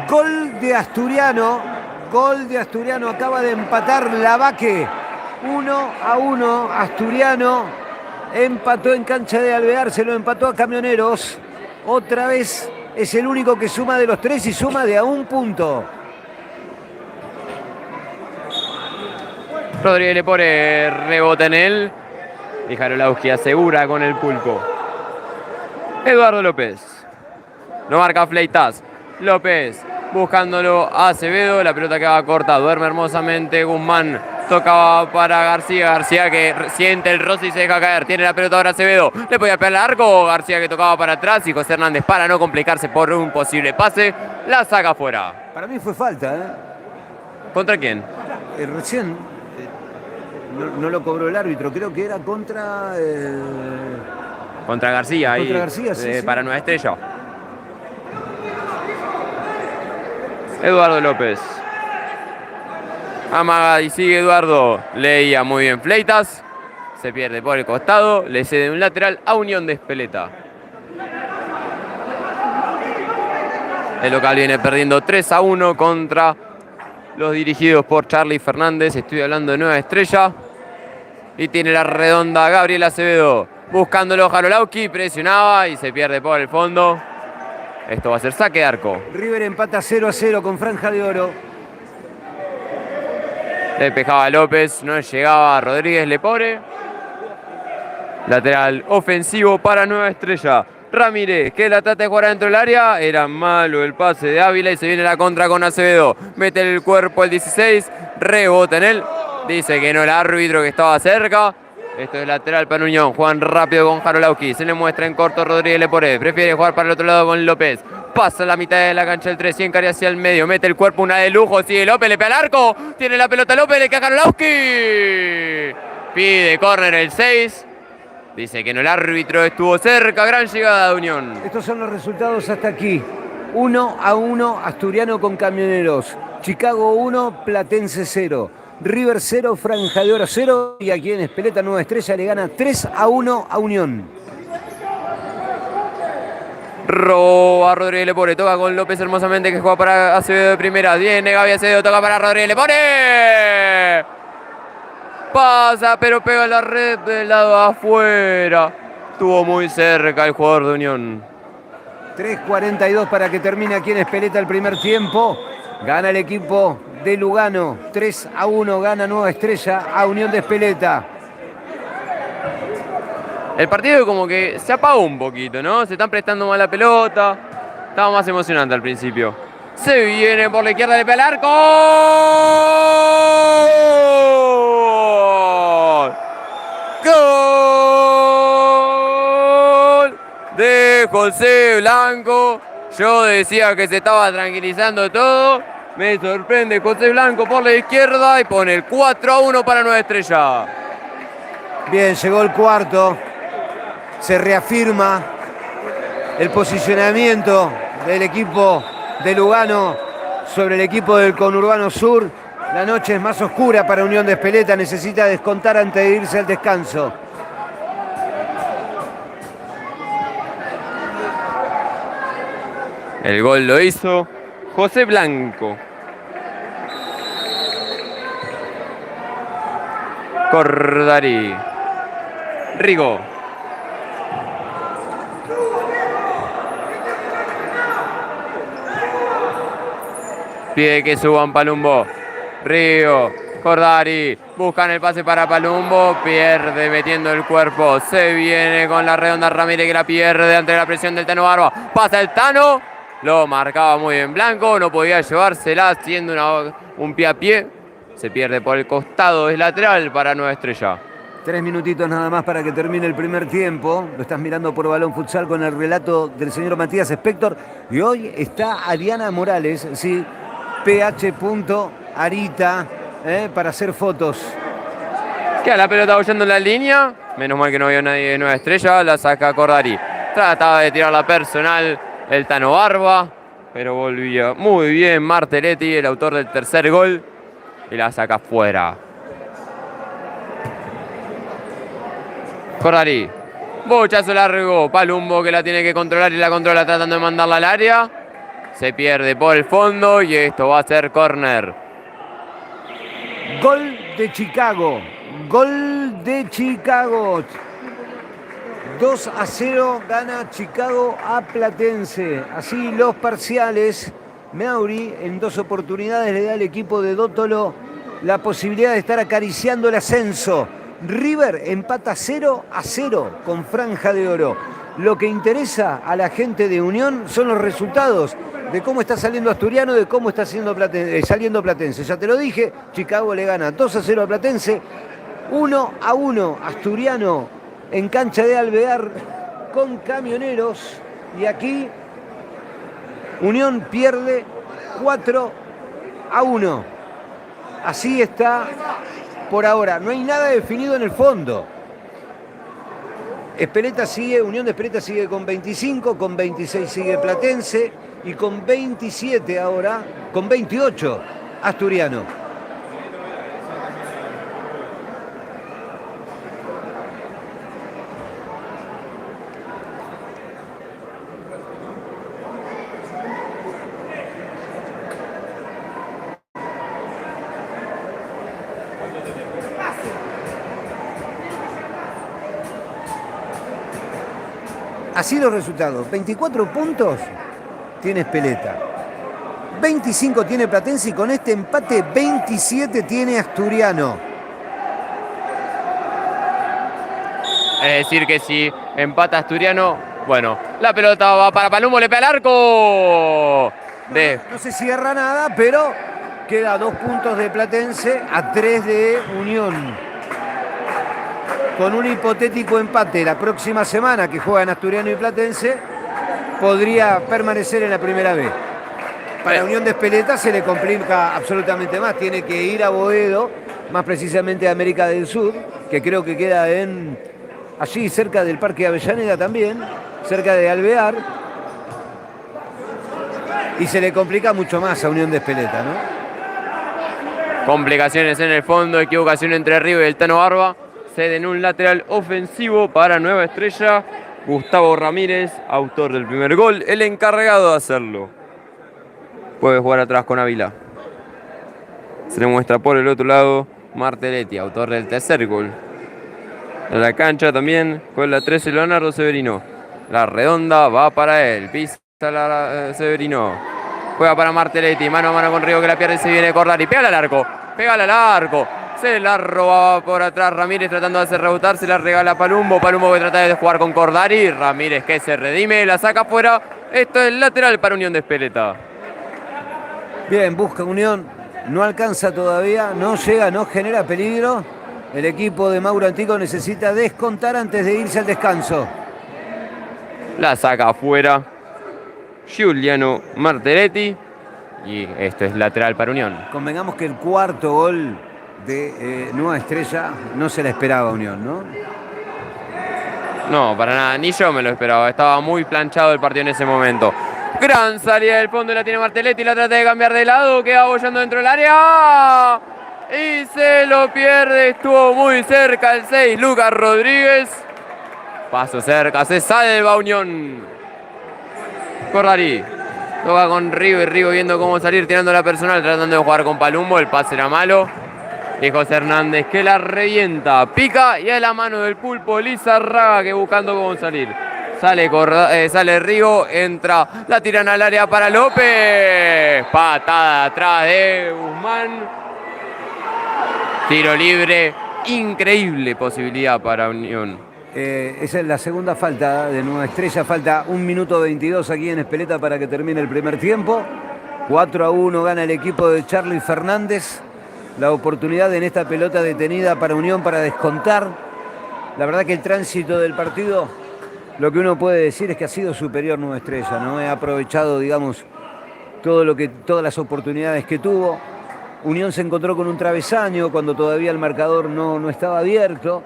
Gol de Asturiano. Gol de Asturiano. Acaba de empatar Lavaque. 1-1. Asturiano empató en cancha de Alvear. Se lo empató a Camioneros. Otra vez es el único que suma de los tres y suma de a un punto. Rodríguez Lepore rebota en él. Y Jarolowski asegura con el pulpo. Eduardo López. No marca Fleitas. López buscándolo a Acevedo. La pelota queda corta. Duerme hermosamente Guzmán. Tocaba para García. García que siente el roce y se deja caer. Tiene la pelota ahora Acevedo. Le podía pegar largo. García que tocaba para atrás. Y José Hernández, para no complicarse por un posible pase, la saca afuera. Para mí fue falta, ¿eh? ¿Contra quién? Recién no lo cobró el árbitro. Creo que era contra... Contra García. Contra ahí, García, sí, sí. Para Nueva Estrella. Eduardo López. Amaga y sigue Eduardo. Leía muy bien Fleitas. Se pierde por el costado. Le cede un lateral a Unión de Espeleta. El local viene perdiendo 3-1 contra los dirigidos por Charly Fernández. Estoy hablando de Nueva Estrella. Y tiene la redonda Gabriel Acevedo. Buscándolo Jarolowski. Presionaba y se pierde por el fondo. Esto va a ser saque de arco. River empata 0-0 con franja de oro. Despejaba López, no llegaba Rodríguez Lepore. Lateral ofensivo para Nueva Estrella. Ramírez, que la trata de jugar dentro del área. Era malo el pase de Ávila y se viene la contra con Acevedo. Mete el cuerpo el 16, rebota en él. Dice que no el árbitro, que estaba cerca. Esto es lateral para Unión. Juegan rápido con Jarolowski. Se le muestra en corto Rodríguez Lepore. Prefiere jugar para el otro lado con López. Pasa la mitad de la cancha el 3, 100 cae hacia el medio. Mete el cuerpo, una de lujo. Sigue López, le pega al arco. Tiene la pelota López, le queda Jarolowski. Pide córner el 6. Dice que no, el árbitro estuvo cerca. Gran llegada de Unión. Estos son los resultados hasta aquí. 1-1 Asturiano con Camioneros. Chicago 1, Platense 0. River 0, Franja de Oro 0. Y aquí en Espeleta Nueva Estrella le gana 3-1 a Unión. Roba Rodríguez Lepore, toca con López hermosamente, que juega para Acevedo de primera. Viene Gaby Acevedo, toca para Rodríguez Lepore. Pasa, pero pega en la red del lado afuera. Estuvo muy cerca el jugador de Unión. 3:42 para que termine aquí en Espeleta el primer tiempo. Gana el equipo de Lugano. 3-1 gana Nueva Estrella a Unión de Espeleta. El partido como que se apagó un poquito, ¿no? Se están prestando mal la pelota. Estaba más emocionante al principio. Se viene por la izquierda, le pega al arco. ¡Gol! De José Blanco. Yo decía que se estaba tranquilizando todo. Me sorprende José Blanco por la izquierda y pone el 4-1 para Nueva Estrella. Bien, llegó el cuarto. Se reafirma el posicionamiento del equipo de Lugano sobre el equipo del Conurbano Sur. La noche es más oscura para Unión de Espeleta, necesita descontar antes de irse al descanso. El gol lo hizo José Blanco. Cordari. Rigo. Pide que suban Palumbo. Río. Cordari. Buscan el pase para Palumbo. Pierde metiendo el cuerpo. Se viene con la redonda Ramírez que la pierde ante la presión del Tano Barba. Pasa el Tano. Lo marcaba muy bien Blanco. No podía llevársela haciendo un pie a pie. Se pierde por el costado. Es lateral para Nueva Estrella. 3 minutitos nada más para que termine el primer tiempo. Lo estás mirando por Balón Futsal con el relato del señor Matías Spector. Y hoy está Ariana Morales, sí, ph.arita, para hacer fotos. Queda la pelota bollando en la línea. Menos mal que no había nadie de Nueva Estrella. La saca Cordari. Trataba de tirar la personal el Tano Barba, pero volvía muy bien Martelletti, el autor del tercer gol. Y la saca fuera. Cordari. Bochazo largo. Palumbo que la tiene que controlar y la controla tratando de mandarla al área. Se pierde por el fondo y esto va a ser córner. Gol de Chicago. Gol de Chicago. 2-0 gana Chicago a Platense. Así los parciales. Meauri en 2 oportunidades le da al equipo de Dótolo la posibilidad de estar acariciando el ascenso. River empata 0-0 con franja de oro. Lo que interesa a la gente de Unión son los resultados de cómo está saliendo Asturiano, de cómo está saliendo Platense. Ya te lo dije, Chicago le gana 2-0 a Platense, 1-1 Asturiano en cancha de Alvear con Camioneros. Y aquí Unión pierde 4-1. Así está por ahora. No hay nada definido en el fondo. Espeleta sigue, Unión de Espeleta sigue con 25, con 26 sigue Platense y con 27 ahora, con 28 Asturiano. Así los resultados. 24 puntos tiene Espeleta. 25 tiene Platense y con este empate 27 tiene Asturiano. Es decir que si empata Asturiano, bueno, la pelota va para Palumbo, le pega al arco. No se cierra nada, pero queda 2 puntos de Platense a 3 de Unión. Con un hipotético empate la próxima semana que juegan Asturiano y Platense, podría permanecer en la primera B. Para Unión de Espeleta se le complica absolutamente más. Tiene que ir a Boedo, más precisamente a América del Sur, que creo que queda allí cerca del Parque Avellaneda también, cerca de Alvear. Y se le complica mucho más a Unión de Espeleta, ¿no? Complicaciones en el fondo, equivocación entre Río y el Tano Barba. Ceden un lateral ofensivo para Nueva Estrella. Gustavo Ramírez, autor del primer gol, el encargado de hacerlo. Puede jugar atrás con Ávila. Se le muestra por el otro lado Martelletti, autor del tercer gol. En la cancha también con la 13 Leonardo Severino. La redonda va para él. Pisa Severino. Juega para Martelletti. Mano a mano con Río que la pierde y se viene Cordari. Pégala al arco. Pégala al arco. Se la robaba por atrás Ramírez tratando de hacer rebotar. Se la regala Palumbo. Palumbo que trata de jugar con Cordari. Ramírez que se redime. La saca afuera. Esto es lateral para Unión de Espeleta. Bien, busca Unión. No alcanza todavía. No llega, no genera peligro. El equipo de Mauro Antico necesita descontar antes de irse al descanso. La saca afuera Giuliano Martelletti. Y esto es lateral para Unión. Convengamos que el cuarto gol de Nueva Estrella no se la esperaba Unión, ¿no? No, para nada, ni yo me lo esperaba. Estaba muy planchado el partido en ese momento. Gran salida del fondo, la tiene Martelletti, la trata de cambiar de lado, queda bollando dentro del área. Y se lo pierde, estuvo muy cerca el 6, Lucas Rodríguez. Paso cerca, se sale el Unión. Cordarí. Toca con Rigo y Rigo viendo cómo salir, tirando la personal, tratando de jugar con Palumbo. El pase era malo. Y José Hernández que la revienta, pica y a la mano del Pulpo Lizarraga que buscando cómo salir. Sale Rigo, entra, la tiran al área para López. Patada atrás de Guzmán. Tiro libre, increíble posibilidad para Unión. Esa es la segunda falta de Nueva Estrella. Falta 1 minuto 22 aquí en Espeleta para que termine el primer tiempo. 4-1 gana el equipo de Charly Fernández. La oportunidad en esta pelota detenida para Unión para descontar. La verdad que el tránsito del partido, lo que uno puede decir es que ha sido superior Nueva Estrella, ¿no? Ha aprovechado, digamos, todas las oportunidades que tuvo. Unión se encontró con un travesaño cuando todavía el marcador no estaba abierto.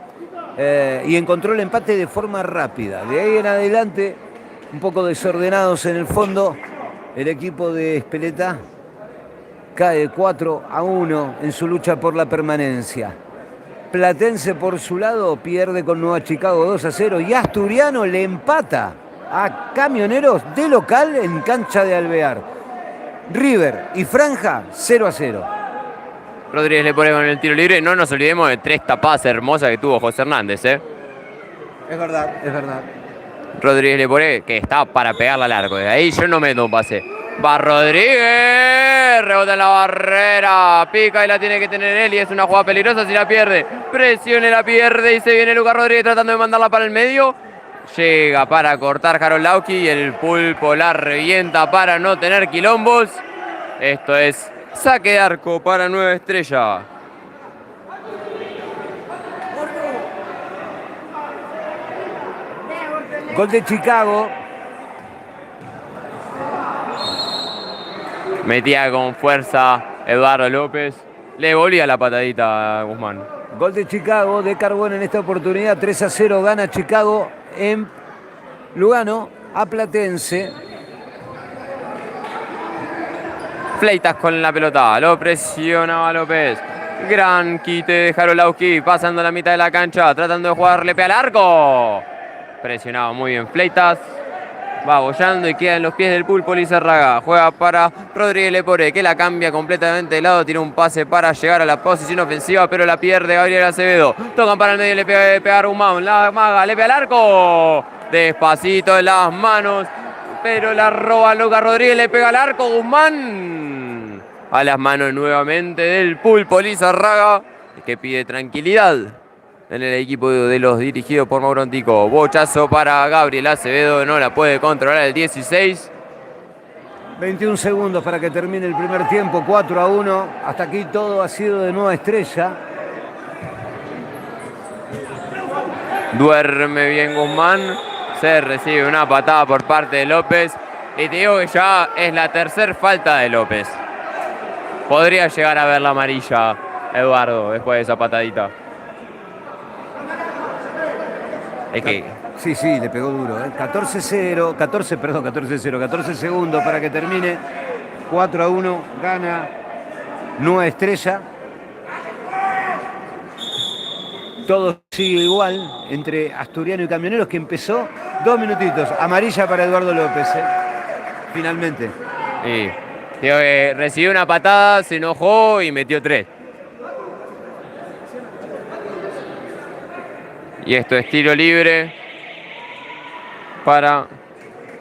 Y encontró el empate de forma rápida. De ahí en adelante, un poco desordenados en el fondo, el equipo de Espeleta cae 4-1 en su lucha por la permanencia. Platense por su lado pierde con Nueva Chicago 2-0 y Asturiano le empata a Camioneros de local en cancha de Alvear. River y Franja 0-0. Rodríguez le pone con el tiro libre. No nos olvidemos de 3 tapadas hermosas que tuvo José Hernández, ¿eh? Es verdad, es verdad. Rodríguez le pone que está para pegarla al arco. Desde ahí yo no meto un pase. Va Rodríguez, rebota en la barrera, pica y la tiene que tener él y es una jugada peligrosa si la pierde. Presione, la pierde y se viene Lucas Rodríguez tratando de mandarla para el medio. Llega para cortar Harold Lauki y el Pulpo la revienta para no tener quilombos. Esto es saque de arco para Nueva Estrella. Gol de Chicago. Metía con fuerza Eduardo López. Le volvía la patadita a Guzmán. Gol de Chicago, de Carbón en esta oportunidad. 3-0 gana Chicago en Lugano a Platense. Fleitas con la pelota, lo presionaba López. Gran quite de Jarolauski, pasando la mitad de la cancha, tratando de jugarle al arco. Presionaba muy bien Fleitas. Va bollando y queda en los pies del Pulpo Lizarraga. Juega para Rodríguez Lepore, que la cambia completamente de lado. Tira un pase para llegar a la posición ofensiva, pero la pierde Gabriel Acevedo. Tocan para el medio, le pega a Guzmán. La maga, le pega al arco. Despacito en las manos, pero la roba Lucas Rodríguez, le pega al arco Guzmán. A las manos nuevamente del Pulpo Lizarraga, que pide tranquilidad en el equipo de los dirigidos por Mauro Antico. Bochazo para Gabriel Acevedo, no la puede controlar el 16. 21 segundos para que termine el primer tiempo, 4-1. Hasta aquí todo ha sido de Nueva Estrella. Duerme bien Guzmán. Se recibe una patada por parte de López. Y te digo que ya es la tercera falta de López. Podría llegar a ver la amarilla, Eduardo, después de esa patadita. Es que... Sí, le pegó duro. 14 segundos para que termine. 4-1, gana Nueva Estrella. Todo sigue igual entre Asturiano y Camioneros, que empezó 2 minutitos. Amarilla para Eduardo López, finalmente. Sí. Digo que recibió una patada, se enojó y metió 3. Y esto es tiro libre para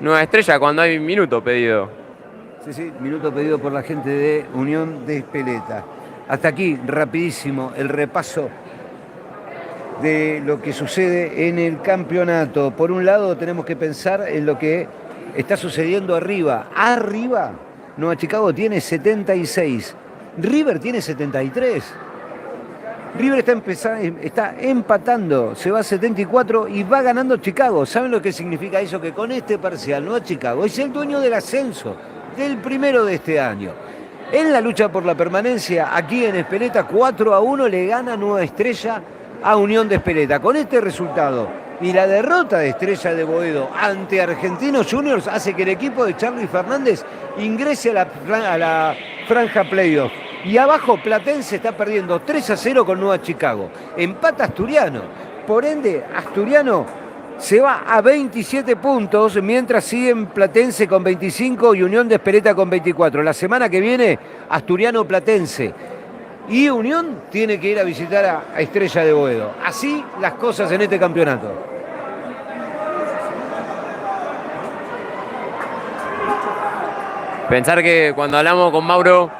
Nueva Estrella cuando hay un minuto pedido. Sí, minuto pedido por la gente de Unión de Espeleta. Hasta aquí, rapidísimo, el repaso de lo que sucede en el campeonato. Por un lado, tenemos que pensar en lo que está sucediendo arriba. Arriba, Nueva Chicago tiene 76. River tiene 73. River está empatando, se va a 74 y va ganando Chicago. ¿Saben lo que significa eso? Que con este parcial, Nueva Chicago es el dueño del ascenso, del primero de este año. En la lucha por la permanencia, aquí en Espeleta, 4-1 le gana Nueva Estrella a Unión de Espeleta. Con este resultado, Y la derrota de Estrella de Boedo ante Argentinos Juniors hace que el equipo de Charly Fernández ingrese a la franja playoff. Y abajo Platense está perdiendo 3-0 con Nueva Chicago. Empata Asturiano. Por ende, Asturiano se va a 27 puntos, mientras siguen Platense con 25 y Unión de Espeleta con 24. La semana que viene, Asturiano Platense. Y Unión tiene que ir a visitar a Estrella de Boedo. Así las cosas en este campeonato. Pensar que cuando hablamos con Mauro,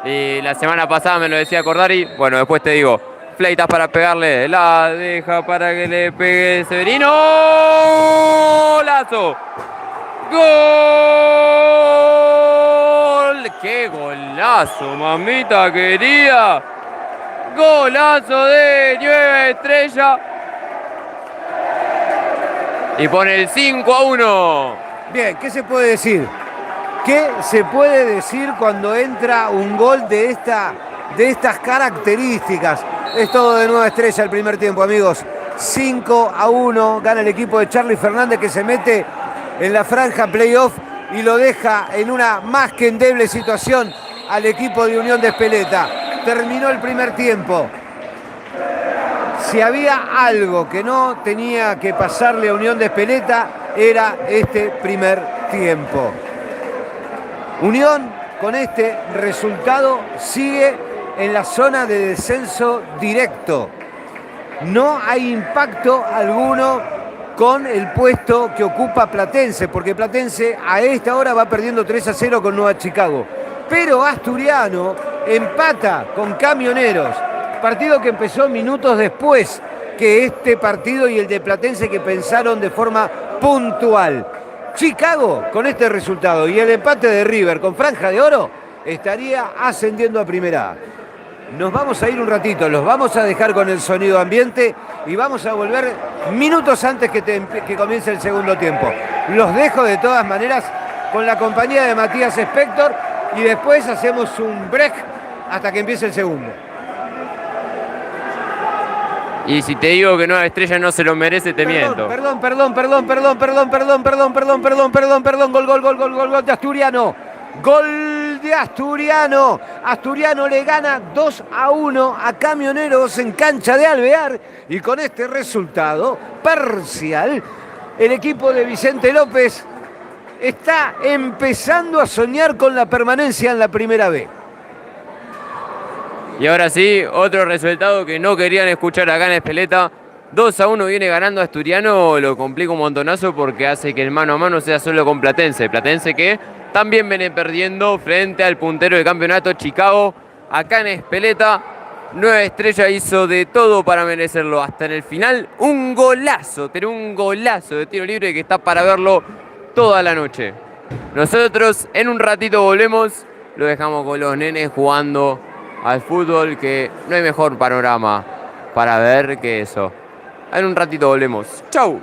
y la semana pasada me lo decía Cordari, bueno, después te digo, Fleitas para pegarle, la deja para que le pegue Severino. ¡Golazo! ¡Gol! ¡Qué golazo, mamita querida! ¡Golazo de Nueva Estrella! Y pone el 5-1. Bien, ¿qué se puede decir? ¿Qué se puede decir cuando entra un gol de estas características? Es todo de Nueva Estrella el primer tiempo, amigos. 5-1, gana el equipo de Charly Fernández, que se mete en la franja playoff y lo deja en una más que endeble situación al equipo de Unión de Espeleta. Terminó el primer tiempo. Si había algo que no tenía que pasarle a Unión de Espeleta, era este primer tiempo. Unión, con este resultado, sigue en la zona de descenso directo. No hay impacto alguno con el puesto que ocupa Platense, porque Platense a esta hora va perdiendo 3-0 con Nueva Chicago. Pero Asturiano empata con Camioneros, partido que empezó minutos después que este partido y el de Platense, que pensaron de forma puntual. Chicago, con este resultado y el empate de River con franja de oro, estaría ascendiendo a Primera A. Nos vamos a ir un ratito, los vamos a dejar con el sonido ambiente y vamos a volver minutos antes que comience el segundo tiempo. Los dejo de todas maneras con la compañía de Matías Spector y después hacemos un break hasta que empiece el segundo. Y si te digo que Nueva Estrella no se lo merece, te miento. Perdón, gol de Asturiano. Gol de Asturiano. Asturiano le gana 2-1 a Camioneros en cancha de Alvear. Y con este resultado parcial, el equipo de Vicente López está empezando a soñar con la permanencia en la Primera B. Y ahora sí, otro resultado que no querían escuchar acá en Espeleta. 2-1 viene ganando Asturiano, lo complica un montonazo porque hace que el mano a mano sea solo con Platense. Platense que también viene perdiendo frente al puntero del campeonato, Chicago. Acá en Espeleta, Nueva Estrella hizo de todo para merecerlo. Hasta en el final, un golazo de tiro libre que está para verlo toda la noche. Nosotros en un ratito volvemos, lo dejamos con los nenes jugando al fútbol, que no hay mejor panorama para ver que eso. En un ratito volvemos. ¡Chau!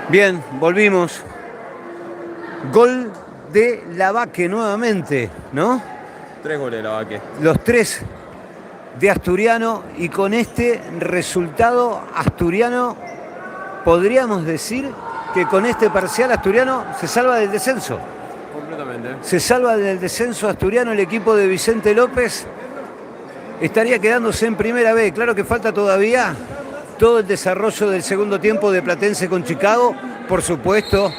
Bien, volvimos. Gol de Lavaque nuevamente, ¿no? 3 goles de Lavaque. Los 3 de Asturiano, y con este resultado Asturiano podríamos decir que con este parcial Asturiano se salva del descenso. Completamente. Se salva del descenso Asturiano, el equipo de Vicente López estaría quedándose en primera B. Claro que falta todavía todo el desarrollo del segundo tiempo de Platense con Chicago, por supuesto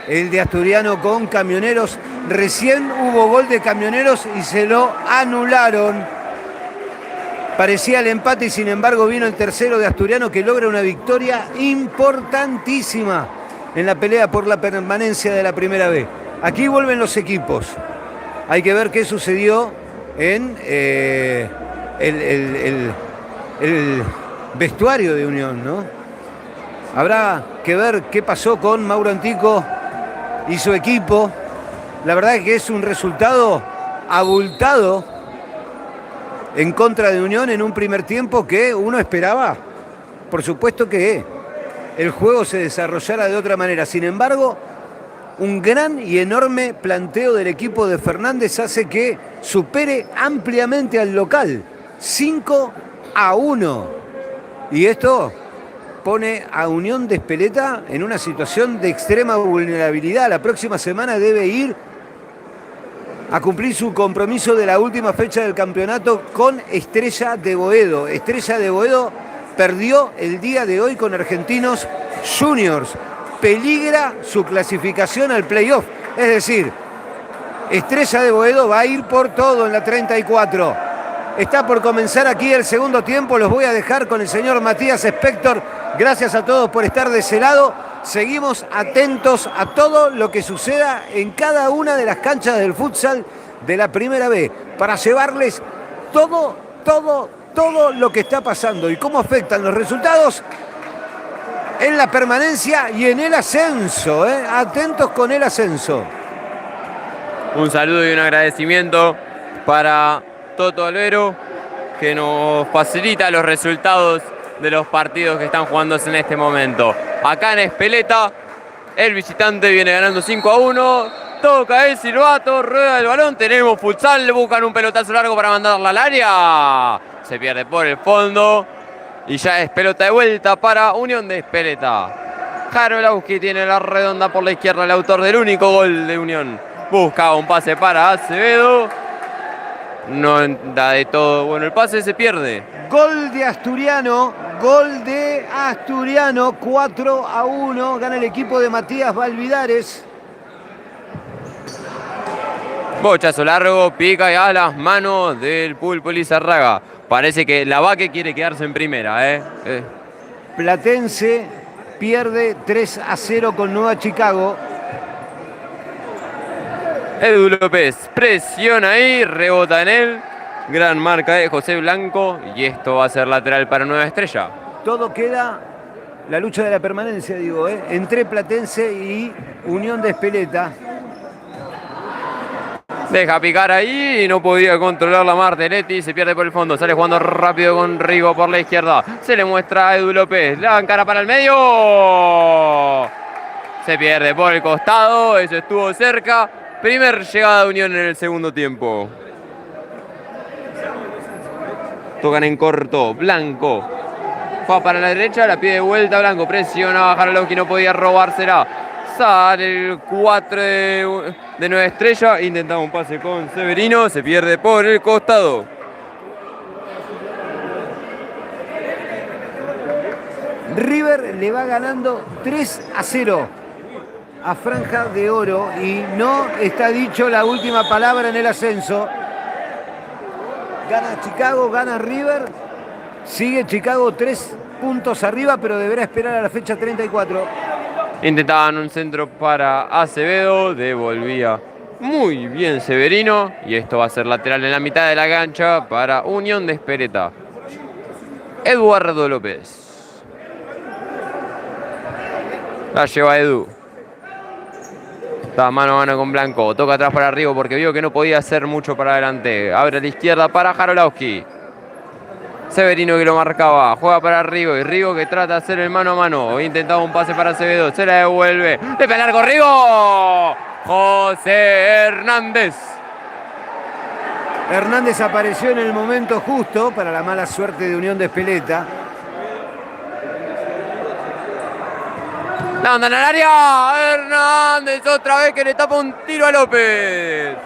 el de Asturiano con Camioneros. Recién hubo gol de Camioneros y se lo anularon. Parecía el empate y sin embargo vino el tercero de Asturiano, que logra una victoria importantísima en la pelea por la permanencia de la primera B. Aquí vuelven los equipos. Hay que ver qué sucedió en el vestuario de Unión, ¿no? Habrá que ver qué pasó con Mauro Antico y su equipo. La verdad es que es un resultado abultado en contra de Unión en un primer tiempo que uno esperaba, por supuesto, que el juego se desarrollara de otra manera. Sin embargo, un gran y enorme planteo del equipo de Fernández hace que supere ampliamente al local, 5-1. Y esto pone a Unión de Espeleta en una situación de extrema vulnerabilidad. La próxima semana debe ir a cumplir su compromiso de la última fecha del campeonato con Estrella de Boedo. Estrella de Boedo perdió el día de hoy con Argentinos Juniors. Peligra su clasificación al playoff. Es decir, Estrella de Boedo va a ir por todo en la 34. Está por comenzar aquí el segundo tiempo. Los voy a dejar con el señor Matías Spector. Gracias a todos por estar de ese lado. Seguimos atentos a todo lo que suceda en cada una de las canchas del futsal de la primera B para llevarles todo lo que está pasando y cómo afectan los resultados en la permanencia y en el ascenso. Atentos con el ascenso. Un saludo y un agradecimiento para Toto Albero, que nos facilita los resultados de los partidos que están jugándose en este momento. Acá en Espeleta, el visitante viene ganando 5-1. Toca el silbato, rueda el balón. Tenemos futsal, buscan un pelotazo largo para mandarla al área. Se pierde por el fondo. Y ya es pelota de vuelta para Unión de Espeleta. Jarolowski tiene la redonda por la izquierda, el autor del único gol de Unión. Busca un pase para Acevedo. No da de todo. Bueno, el pase se pierde. Gol de Asturiano. 4-1. Gana el equipo de Matías Valvidares. Bochazo largo, pica y a las manos del Pulpo Lizarraga. Parece que Lavaque quiere quedarse en primera. Platense pierde 3-0 con Nueva Chicago. Edu López presiona ahí, rebota en él. Gran marca de José Blanco. Y esto va a ser lateral para Nueva Estrella. Todo queda la lucha de la permanencia, digo, entre Platense y Unión de Espeleta. Deja picar ahí y no podía controlar la Martelletti. Se pierde por el fondo. Sale jugando rápido con Rigo por la izquierda. Se le muestra a Edu López. La encara para el medio. Se pierde por el costado. Eso estuvo cerca. Primer llegada de Unión en el segundo tiempo. Tocan en corto. Blanco. Va para la derecha. La pide de vuelta Blanco. Presiona a Jarolowski. No podía robársela. Sale el 4 de Nueva Estrella. Intentaba un pase con Severino. Se pierde por el costado. River le va ganando 3-0 a Franja de Oro. Y no está dicho la última palabra en el ascenso. Gana Chicago, gana River. Sigue Chicago 3 puntos arriba, pero deberá esperar a la fecha 34. Intentaban un centro para Acevedo, devolvía muy bien Severino y esto va a ser lateral en la mitad de la cancha para Unión de Espeleta. Eduardo López. La lleva Edu. Está mano a mano con Blanco, toca atrás para arriba porque vio que no podía hacer mucho para adelante. Abre a la izquierda para Jarolowski. Severino que lo marcaba, juega para Rigo y Rigo que trata de hacer el mano a mano. Intentaba un pase para Acevedo, se la devuelve. ¡Le pega largo Rigo! José Hernández. Hernández apareció en el momento justo para la mala suerte de Unión de Espeleta. La onda en el área. Hernández otra vez que le tapa un tiro a López.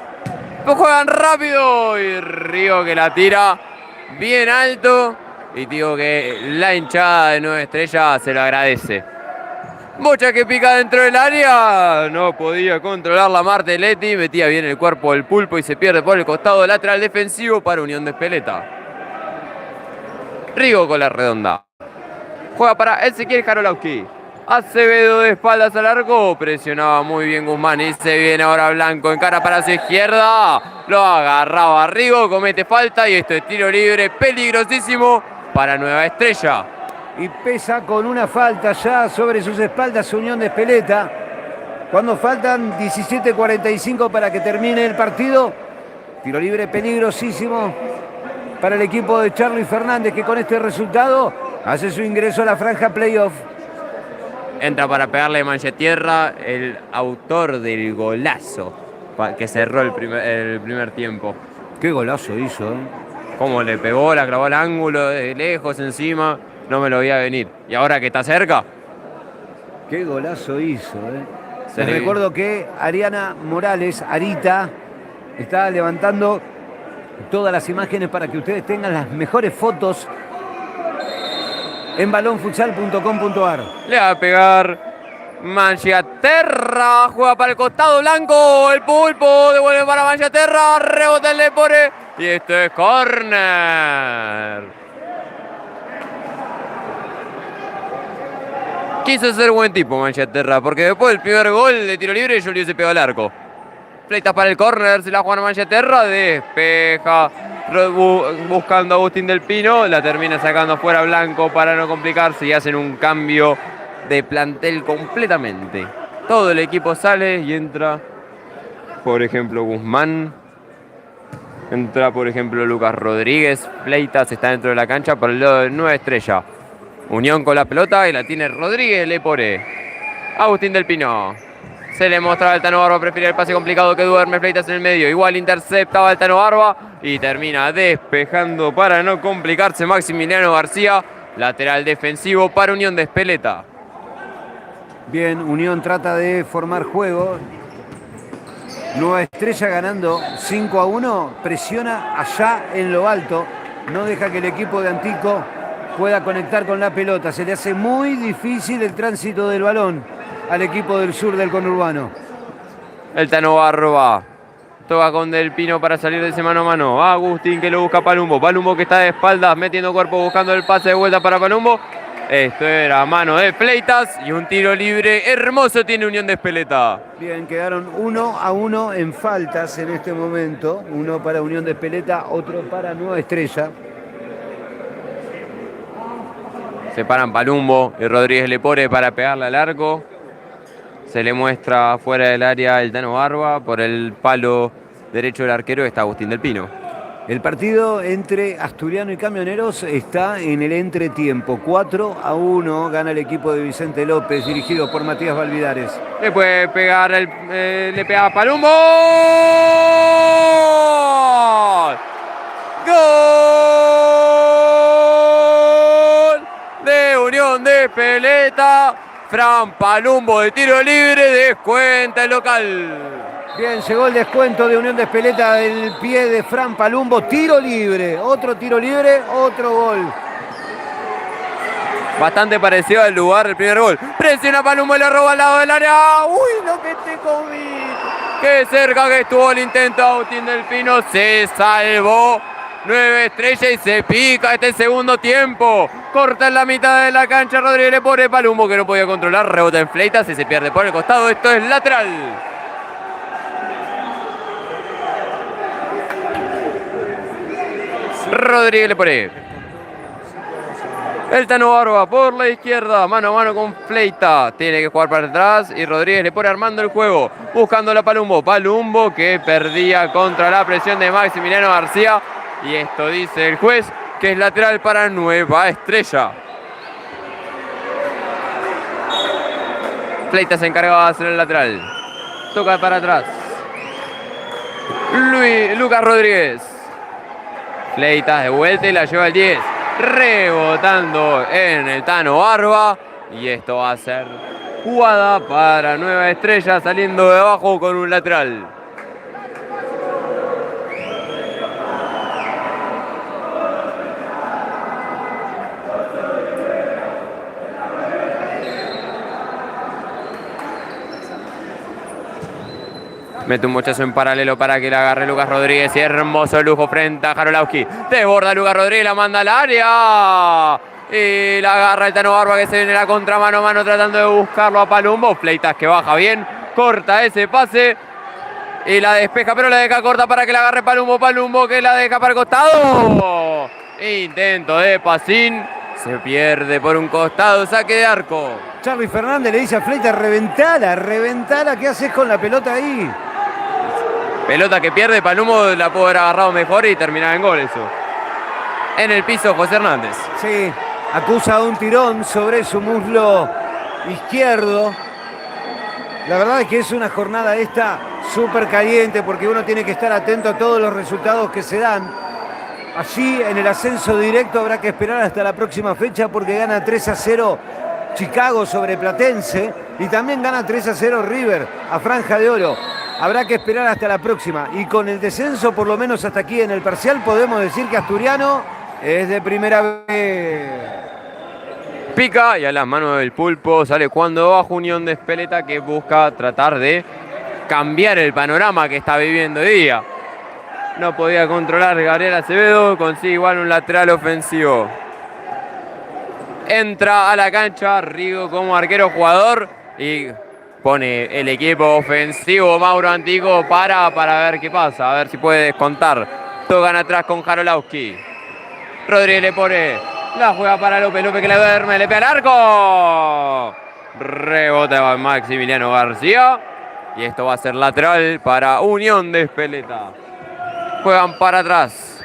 Pues juegan rápido y Rigo que la tira bien alto. Y digo que la hinchada de Nueva Estrella se lo agradece. Bocha que pica dentro del área. No podía controlar la Martelletti. Metía bien el cuerpo del Pulpo y se pierde por el costado lateral defensivo para Unión de Espeleta. Rigo con la redonda. Juega para Ezequiel Jarolowski. Acevedo de espaldas al arco. Presionaba muy bien Guzmán y se viene ahora Blanco. Encara para su izquierda. Lo agarraba Rigo. Comete falta y esto es tiro libre peligrosísimo para Nueva Estrella. Y pesa con una falta ya sobre sus espaldas Unión de Espeleta. Cuando faltan 17:45 para que termine el partido. Tiro libre peligrosísimo para el equipo de Charly Fernández, que con este resultado hace su ingreso a la franja playoff. Entra para pegarle Manchestierra, el autor del golazo que cerró el primer tiempo. Qué golazo hizo, ¿eh? Cómo le pegó, la clavó al ángulo de lejos encima. No me lo veía venir. Y ahora que está cerca. Qué golazo hizo, ¿eh? Les recuerdo que Ariana Morales, Arita, está levantando todas las imágenes para que ustedes tengan las mejores fotos en balonfutsal.com.ar. Le va a pegar Manchestierra. Juega para el costado Blanco. El Pulpo devuelve para Manchestierra. Rebota el Lepore. Y esto es córner. Quiso ser buen tipo Manchestierra, porque después del primer gol de tiro libre yo le hubiese pegado al arco. Fleitas para el córner, se la juega Manchestierra, despeja, buscando a Agustín del Pino, la termina sacando fuera Blanco para no complicarse y hacen un cambio de plantel completamente. Todo el equipo sale y entra, por ejemplo, Guzmán, entra, por ejemplo, Lucas Rodríguez, Fleitas está dentro de la cancha por el lado de Nueva Estrella. Unión con la pelota y la tiene Rodríguez Lepore. Agustín del Pino. Se le mostraba al Tano Barba, prefiere el pase complicado que duerme Fleitas en el medio. Igual interceptaba al Tano Barba y termina despejando para no complicarse Maximiliano García. Lateral defensivo para Unión de Espeleta. Bien, Unión trata de formar juego. Nueva Estrella ganando 5-1. Presiona allá en lo alto. No deja que el equipo de Antico pueda conectar con la pelota. Se le hace muy difícil el tránsito del balón al equipo del sur del conurbano. El Tano Barba toca con Del Pino para salir de ese mano a mano. Agustín que lo busca Palumbo. Palumbo que está de espaldas, metiendo cuerpo, buscando el pase de vuelta para Palumbo. Esto era mano de Fleitas y un tiro libre hermoso tiene Unión de Espeleta. Bien, quedaron 1-1 en faltas en este momento. Uno para Unión de Espeleta, otro para Nueva Estrella. Se paran Palumbo y Rodríguez Lepore para pegarle al arco. Se le muestra fuera del área el Tano Barba. Por el palo derecho del arquero está Agustín del Pino. El partido entre Asturiano y Camioneros está en el entretiempo. 4-1 gana el equipo de Vicente López, dirigido por Matías Valvidares. Le puede pegar, le pega a Palumbo. ¡Gol! De Unión de Espeleta. Fran Palumbo de tiro libre, descuenta el local. Bien, llegó el descuento de Unión de Espeleta del pie de Fran Palumbo. Tiro libre, otro tiro libre, otro gol. Bastante parecido al lugar del primer gol. Presiona Palumbo y le roba al lado del área. ¡Uy, lo que te comí! Qué cerca que estuvo el intento. Agustín del Pino se salvó. Nueva Estrella y se pica este segundo tiempo. Corta en la mitad de la cancha Rodríguez Lepore. Palumbo que no podía controlar. Rebota en Fleitas y se pierde por el costado. Esto es lateral. Rodríguez Lepore. El Tano Barba por la izquierda, mano a mano con Fleita. Tiene que jugar para atrás y Rodríguez Lepore armando el juego. Buscando a Palumbo. Palumbo que perdía contra la presión de Maximiliano García. Y esto dice el juez que es lateral para Nueva Estrella. Fleitas se encarga de hacer el lateral. Toca para atrás. Lucas Rodríguez. Fleitas de vuelta y la lleva al 10. Rebotando en el Tano Barba. Y esto va a ser jugada para Nueva Estrella, saliendo de abajo con un lateral. Mete un mochazo en paralelo para que la agarre Lucas Rodríguez. Y hermoso lujo frente a Jarolowski. Desborda Lucas Rodríguez, la manda al área. Y la agarra el Tano Barba, que se viene la contra mano a mano tratando de buscarlo a Palumbo. Fleitas que baja bien, corta ese pase y la despeja, pero la deja corta para que la agarre Palumbo. Palumbo que la deja para el costado. Intento de Pacín. Se pierde por un costado, saque de arco. Charly Fernández le dice a Fleitas: reventala, ¿qué haces con la pelota ahí? Pelota que pierde Palumbo, la pudo haber agarrado mejor y terminaba en gol eso. En el piso José Hernández. Sí, acusa un tirón sobre su muslo izquierdo. La verdad es que es una jornada esta súper caliente, porque uno tiene que estar atento a todos los resultados que se dan. Allí en el ascenso directo habrá que esperar hasta la próxima fecha, porque gana 3-0 Chicago sobre Platense y también gana 3-0 River a Franja de Oro. Habrá que esperar hasta la próxima. Y con el descenso, por lo menos hasta aquí en el parcial, podemos decir que Asturiano es de primera vez. Pica y a las manos del Pulpo sale cuando bajo Unión de Espeleta, que busca tratar de cambiar el panorama que está viviendo hoy día. No podía controlar Gabriel Acevedo, consigue igual un lateral ofensivo. Entra a la cancha Rigo como arquero jugador y pone el equipo ofensivo Mauro Antico para ver qué pasa, a ver si puede descontar. Tocan atrás con Jarolowski. Rodríguez le pone, la juega para López, López que le duerme, le pega al arco. Rebota Maximiliano García y esto va a ser lateral para Unión de Espeleta. Juegan para atrás.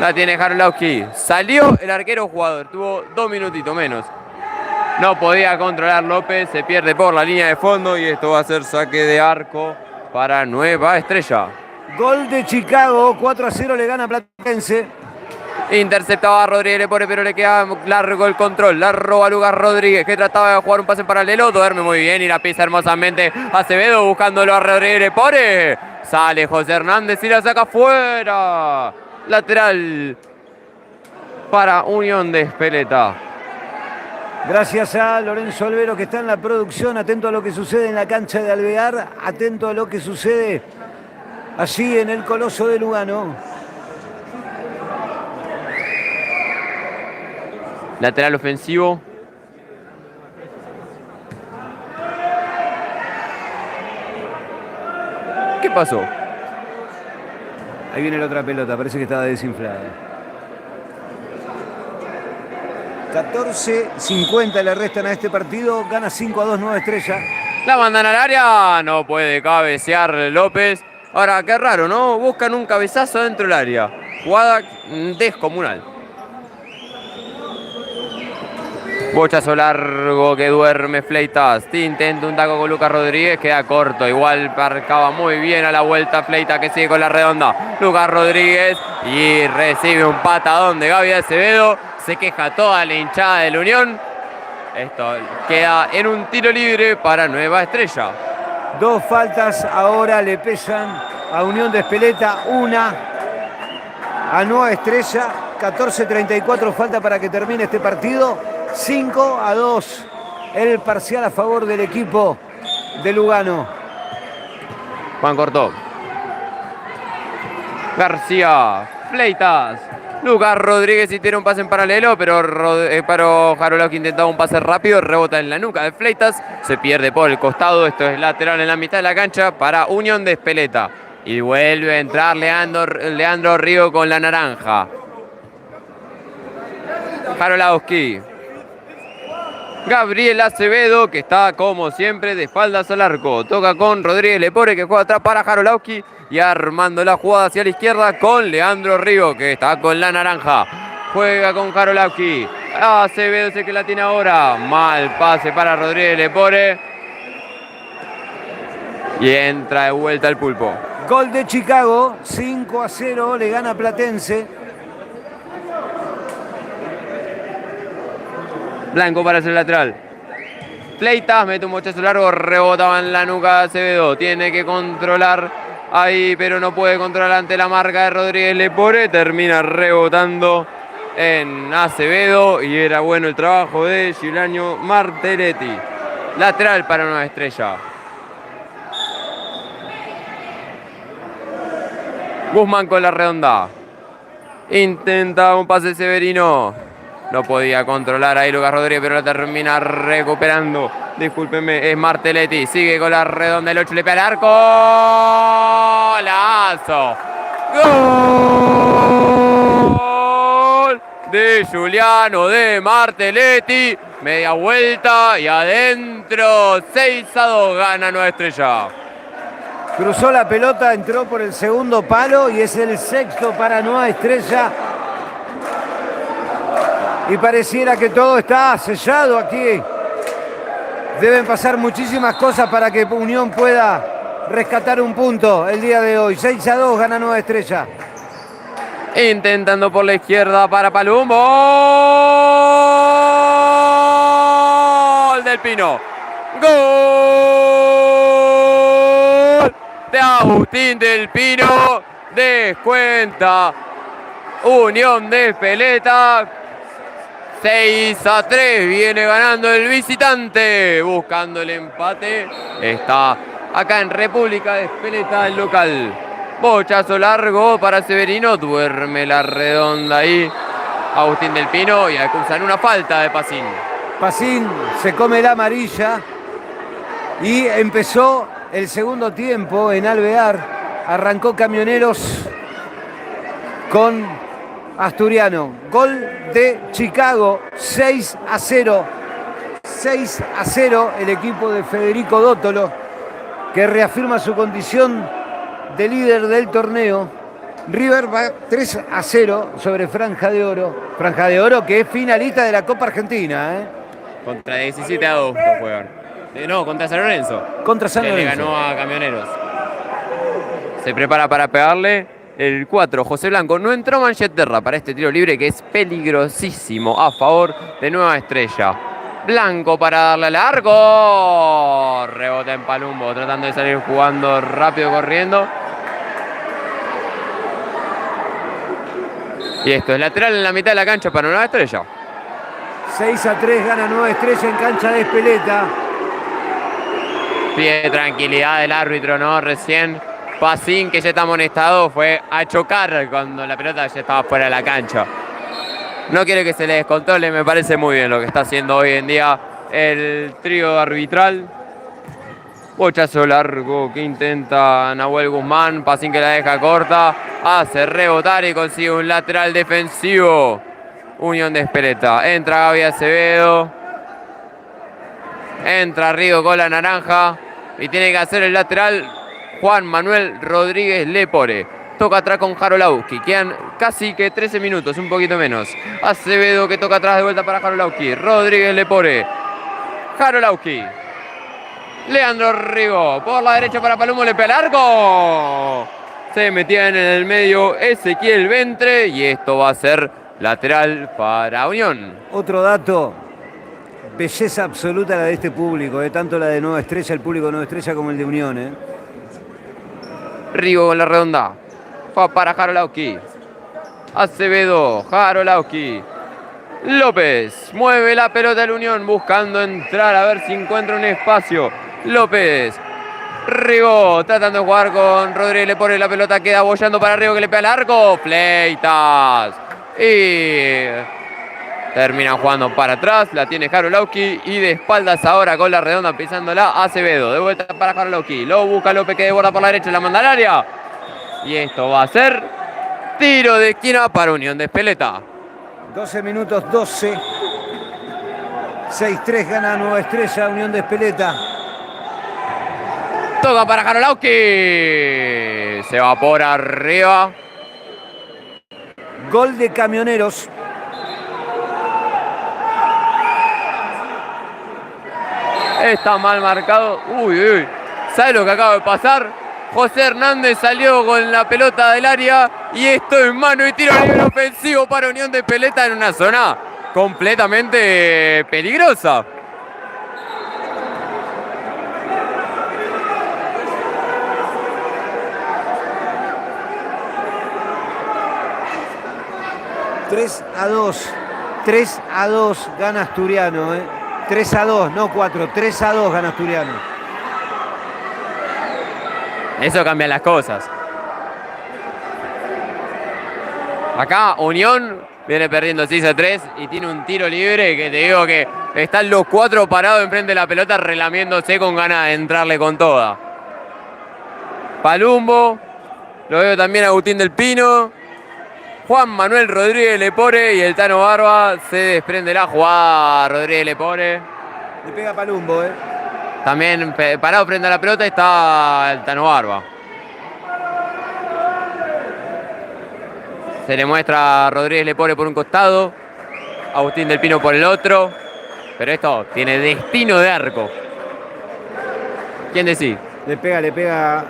La tiene Jarolowski. Salió el arquero jugador, tuvo 2 minutitos menos. No podía controlar López, se pierde por la línea de fondo y esto va a ser saque de arco para Nueva Estrella. Gol de Chicago, 4-0 le gana Platense. Interceptaba a Rodríguez, le pone, pero le queda largo el control. La roba Lucas Rodríguez, que trataba de jugar un pase en paralelo. Duerme muy bien y la pisa hermosamente Acevedo buscándolo a Rodríguez, le pone. Sale José Hernández y la saca fuera. Lateral para Unión de Espeleta. Gracias a Lorenzo Olvero, que está en la producción, atento a lo que sucede en la cancha de Alvear, atento a lo que sucede allí en el Coloso de Lugano. Lateral ofensivo. ¿Qué pasó? Ahí viene la otra pelota, parece que estaba desinflada. 14:50 le restan a este partido, gana 5-2 Nueva Estrella. La mandan al área, no puede cabecear López. Ahora, qué raro, ¿no? Buscan un cabezazo dentro del área. Jugada descomunal. Bochazo largo que duerme Fleitas. Intenta un taco con Lucas Rodríguez, queda corto. Igual marcaba muy bien a la vuelta Fleitas, que sigue con la redonda. Lucas Rodríguez y recibe un patadón de Gaby Acevedo. Se queja toda la hinchada de la Unión. Esto queda en un tiro libre para Nueva Estrella. 2 faltas ahora le pesan a Unión de Espeleta, una a Nueva Estrella. 14:34 falta para que termine este partido. 5-2 el parcial a favor del equipo de Lugano. Juan cortó. García, Fleitas, Lucas Rodríguez y tira un pase en paralelo, pero Jarolowski intentaba un pase rápido, rebota en la nuca de Fleitas, se pierde por el costado. Esto es lateral en la mitad de la cancha para Unión de Espeleta. Y vuelve a entrar Leandro Río con la naranja. Jarolowski. Gabriel Acevedo, que está como siempre de espaldas al arco. Toca con Rodríguez Lepore, que juega atrás para Jarolowski. Y armando la jugada hacia la izquierda con Leandro Rigo, que está con la naranja. Juega con Jarolowski. Acevedo es el que la tiene ahora. Mal pase para Rodríguez Lepore. Y entra de vuelta el Pulpo. Gol de Chicago, 5-0, le gana Platense. Blanco para hacer lateral. Fleitas, mete un mochazo largo, rebotaba en la nuca de Acevedo. Tiene que controlar ahí, pero no puede controlar ante la marca de Rodríguez Lepore. Termina rebotando en Acevedo y era bueno el trabajo de Giuliano Martelletti. Lateral para Nueva Estrella. Guzmán con la redonda. Intenta un pase Severino. No podía controlar ahí Lucas Rodríguez, pero la termina recuperando. Discúlpenme, es Martelletti. Sigue con la redonda, el 8 le pega al arco. ¡Lazo! ¡Gol! De Giuliano, de Martelletti. Media vuelta y adentro. 6-2 gana Nueva Estrella. Cruzó la pelota, entró por el segundo palo y es el sexto para Nueva Estrella. Y pareciera que todo está sellado aquí. Deben pasar muchísimas cosas para que Unión pueda rescatar un punto el día de hoy. 6-2 gana Nueva Estrella. Intentando por la izquierda para Palumbo. Gol del Pino. Gol de Agustín del Pino. Descuenta Unión de Espeleta. 6-3 viene ganando el visitante. Buscando el empate. Está acá en República de Espeleta el local. Bochazo largo para Severino. Duerme la redonda ahí Agustín del Pino y acusan una falta de Pacín. Pacín se come la amarilla y empezó el segundo tiempo en Alvear. Arrancó Camioneros con Asturiano. Gol de Chicago, 6-0. 6-0 el equipo de Federico Dótolo, que reafirma su condición de líder del torneo. River va 3-0 sobre Franja de Oro. Franja de Oro que es finalista de la Copa Argentina. Contra 17-2 juegan. No, contra San Lorenzo. Contra San Lorenzo. Le ganó a Camioneros. Se prepara para pegarle el 4, José Blanco. No entró Mancheterra para este tiro libre que es peligrosísimo a favor de Nueva Estrella. Blanco para darle largo. Rebota en Palumbo, tratando de salir jugando rápido, corriendo. Y esto es lateral en la mitad de la cancha para Nueva Estrella. 6-3 gana Nueva Estrella en cancha de Espeleta. Pide tranquilidad del árbitro, ¿no? Recién Pacín, que ya está amonestado, fue a chocar cuando la pelota ya estaba fuera de la cancha. No quiere que se le descontrole, me parece muy bien lo que está haciendo hoy en día el trío arbitral. Bochazo largo que intenta Nahuel Guzmán, Pacín que la deja corta, hace rebotar y consigue un lateral defensivo. Unión de Espeleta. Entra Gaby Acevedo. Entra Rigo con la naranja y tiene que hacer el lateral Juan Manuel Rodríguez Lepore. Toca atrás con Jarolowski. Quedan casi que 13 minutos, un poquito menos. Acevedo que toca atrás de vuelta para Jarolowski. Rodríguez Lepore. Jarolowski. Leandro Rigo. Por la derecha para Palumbo, le pega largo. Se metía en el medio Ezequiel Ventre y esto va a ser lateral para Unión. Otro dato. Belleza absoluta la de este público, tanto la de Nueva Estrella, el público de Nueva Estrella, como el de Unión. Rigo con la redonda. Va para Jarolowski. Acevedo, Jarolowski. López mueve la pelota de la Unión buscando entrar a ver si encuentra un espacio. López. Rigo tratando de jugar con Rodríguez, le pone la pelota, queda bollando para Rigo que le pega al arco. Fleitas. Y terminan jugando para atrás, la tiene Jarolowski y de espaldas ahora con la redonda pisándola Acevedo. De vuelta para Jarolowski, lo busca López que desborda por la derecha, la manda al área. Y esto va a ser tiro de esquina para Unión de Espeleta. 12 minutos 12. 6-3 gana Nueva Estrella, Unión de Espeleta. Toca para Jarolowski. Se va por arriba. Gol de Camioneros. Está mal marcado. Uy, uy. ¿Sabe lo que acaba de pasar? José Hernández salió con la pelota del área y esto en mano y tiro libre ofensivo para Unión de Espeleta en una zona completamente peligrosa. Tres a dos gana Asturiano, 3-2, no 4, 3-2 gana Asturiano. Eso cambia las cosas. Acá Unión viene perdiendo 6-3 y tiene un tiro libre que te digo que están los 4 parados enfrente de la pelota relamiéndose con ganas de entrarle con toda. Palumbo, lo veo también Agustín del Pino, Juan Manuel Rodríguez Lepore y el Tano Barba. Se desprende la jugada Rodríguez Lepore. Le pega Palumbo, También parado frente a la pelota está el Tano Barba. Se le muestra a Rodríguez Lepore por un costado, Agustín del Pino por el otro. Pero esto tiene destino de arco. ¿Quién decís? Le pega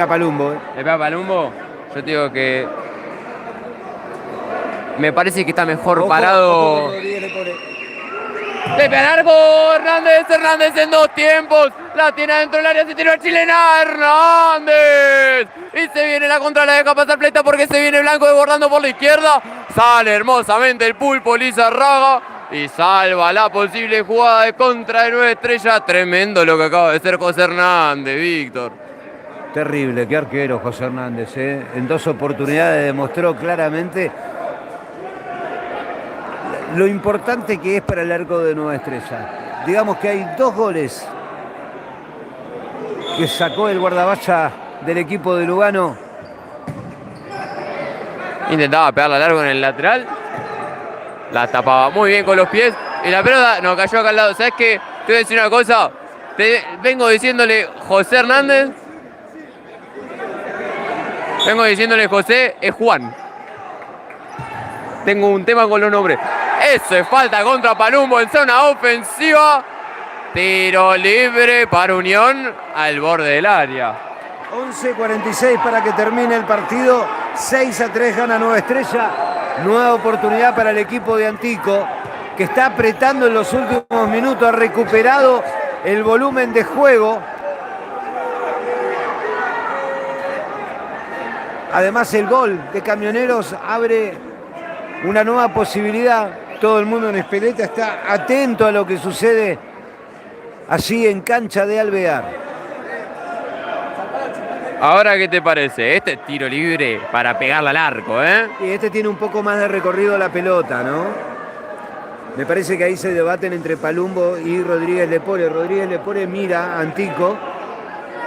Palumbo, ¿Le pega Palumbo? Yo te digo que me parece que está mejor parado. Ojo, Le pega al arco, Hernández en 2 tiempos. La tiene adentro del área, se tiró a chilena Hernández. Y se viene la contra, la deja pasar Pleta porque se viene Blanco desbordando por la izquierda. Sale hermosamente el pulpo Lizarraga y salva la posible jugada de contra de Nueva Estrella. Tremendo lo que acaba de hacer José Hernández, Víctor. Terrible, qué arquero José Hernández, En 2 oportunidades demostró claramente lo importante que es para el arco de Nueva Estrella. Digamos que hay 2 goles que sacó el guardaballa del equipo de Lugano. Intentaba pegarla largo en el lateral. La tapaba muy bien con los pies. Y la pelota no cayó acá al lado. ¿Sabes qué? Te voy a decir una cosa. Te vengo diciéndole José Hernández. Vengo diciéndole José, es Juan. Tengo un tema con los nombres. Eso es falta contra Palumbo en zona ofensiva. Tiro libre para Unión al borde del área. 11:46 para que termine el partido. 6-3 gana Nueva Estrella. Nueva oportunidad para el equipo de Antico, que está apretando en los últimos minutos. Ha recuperado el volumen de juego. Además, el gol de Camioneros abre una nueva posibilidad. Todo el mundo en Espeleta está atento a lo que sucede allí en cancha de Alvear. Ahora, ¿qué te parece? Este tiro libre para pegarla al arco, Y este tiene un poco más de recorrido la pelota, ¿no? Me parece que ahí se debaten entre Palumbo y Rodríguez Lepore. Rodríguez Lepore mira a Antico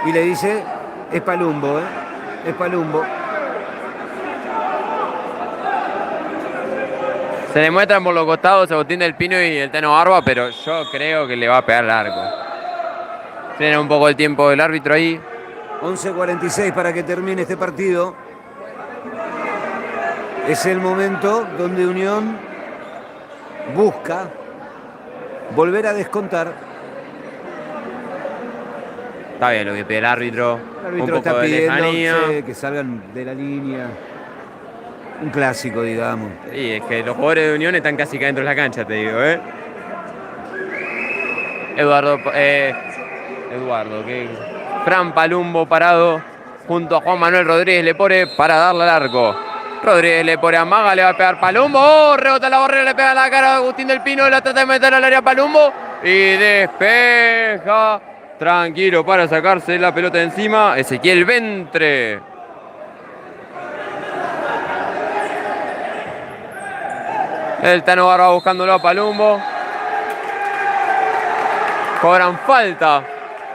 y le dice, es Palumbo, es Palumbo. Se le muestran por los costados Agustín del Pino y el Tano Barba, pero yo creo que le va a pegar al arco. Tiene un poco el tiempo del árbitro ahí. 11:46 para que termine este partido. Es el momento donde Unión busca volver a descontar. Está bien lo que pide el árbitro. El árbitro un poco está de pidiendo lejanía. que salgan de la línea. Un clásico, digamos. Y es que los jugadores de Unión están casi acá dentro de la cancha, te digo, Eduardo, Fran Palumbo parado junto a Juan Manuel Rodríguez Lepore para darle al arco. Rodríguez Lepore amaga, le va a pegar Palumbo. ¡Oh! Rebota la barrera, le pega en la cara a Agustín del Pino, la trata de meter al área Palumbo y despeja. Tranquilo para sacarse la pelota de encima. Ezequiel Ventre. El Tano Barba buscándolo a Palumbo. Cobran falta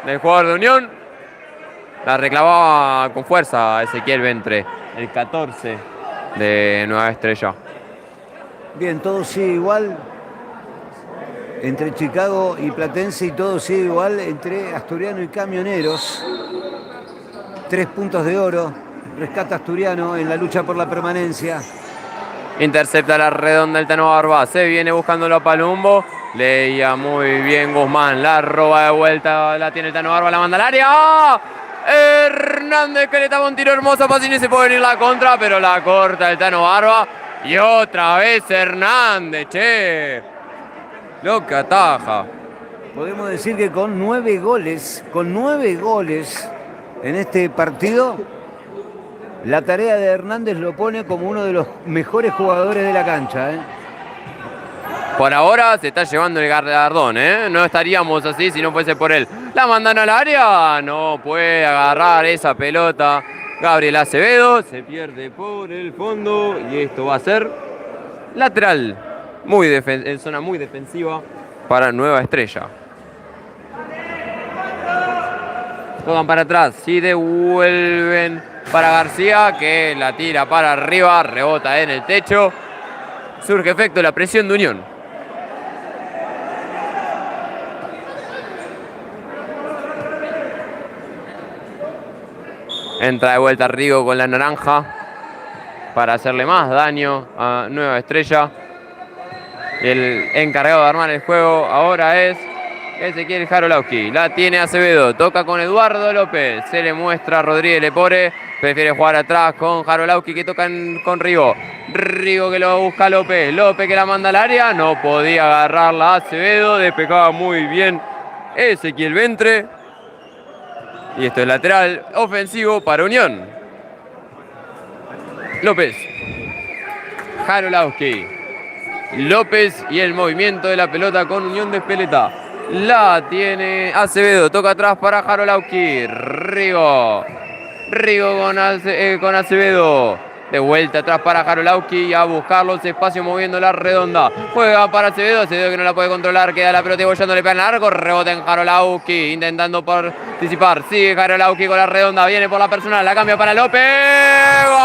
del jugador de Unión. La reclamaba con fuerza Ezequiel Ventre, el 14 de Nueva Estrella. Bien, todo sigue igual. entre Chicago y Platense y todo sigue igual entre Asturiano y Camioneros. 3 puntos de oro. Rescata Asturiano en la lucha por la permanencia. Intercepta la redonda el Tano Barba. Se viene buscándolo a Palumbo. Leía muy bien Guzmán. La roba de vuelta. La tiene el Tano Barba. La manda al área. ¡Ah! Hernández que le tapa un tiro hermoso a Pacini. Se puede venir la contra, pero la corta el Tano Barba. Y otra vez Hernández, che. Lo que ataja. Podemos decir que con 9 goles en este partido, la tarea de Hernández lo pone como uno de los mejores jugadores de la cancha. Por ahora se está llevando el galardón, no estaríamos así si no fuese por él. La mandan al área, no puede agarrar esa pelota Gabriel Acevedo, se pierde por el fondo y esto va a ser lateral, en zona muy defensiva para Nueva Estrella. Tocan para atrás, sí devuelven para García, que la tira para arriba, rebota en el techo. Surge efecto la presión de Unión. Entra de vuelta Rigo con la naranja para hacerle más daño a Nueva Estrella. El encargado de armar el juego ahora es Ezequiel Jarolowski. La tiene Acevedo, toca con Eduardo López. Se le muestra a Rodríguez Lepore. Prefiere jugar atrás con Jarolowski que toca con Rigo. Rigo que lo busca López. López que la manda al área. No podía agarrarla Acevedo. Despejaba muy bien Ezequiel Ventre. Y esto es lateral ofensivo para Unión. López. Jarolowski. López y el movimiento de la pelota con Unión de Espeleta. La tiene Acevedo. Toca atrás para Jarolowski. Rigo. Rigo con Acevedo. De vuelta atrás para Jarolowski y a buscar los espacios moviendo la redonda. Juega para Acevedo. Acevedo que no la puede controlar. Queda la pelota bollándole para el largo. Rebota en Jarolowski. Intentando participar. Sigue Jarolowski con la redonda. Viene por la personal. La cambia para López. ¡Gol!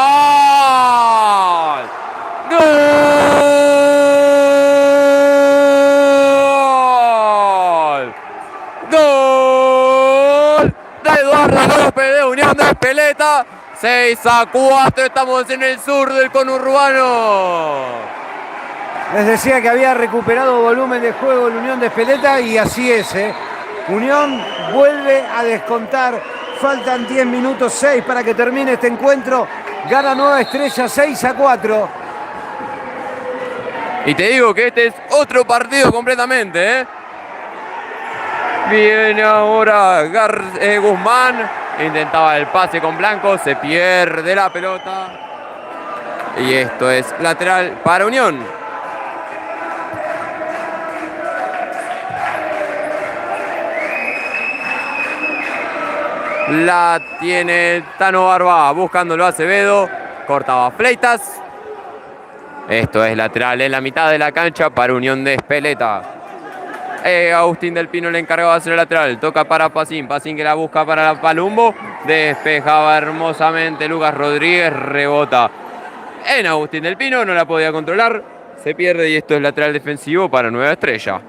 ¡Gol! De Eduardo López de Unión de Espeleta. 6-4, estamos en el sur del conurbano. Les decía que había recuperado volumen de juego en Unión de Espeleta y así es. Unión vuelve a descontar. Faltan 10 minutos, 6 para que termine este encuentro. Gana Nueva Estrella 6-4. Y te digo que este es otro partido completamente. Viene ahora Guzmán. Intentaba el pase con Blanco, se pierde la pelota. Y esto es lateral para Unión. La tiene Tano Barba, buscándolo a Acevedo. Cortaba Fleitas. Esto es lateral en la mitad de la cancha para Unión de Espeleta. Agustín del Pino le encargaba de hacer el lateral. Toca para Pacín. Pacín que la busca para Palumbo. Despejaba hermosamente Lucas Rodríguez. Rebota en Agustín del Pino. No la podía controlar. Se pierde y esto es lateral defensivo para Nueva Estrella.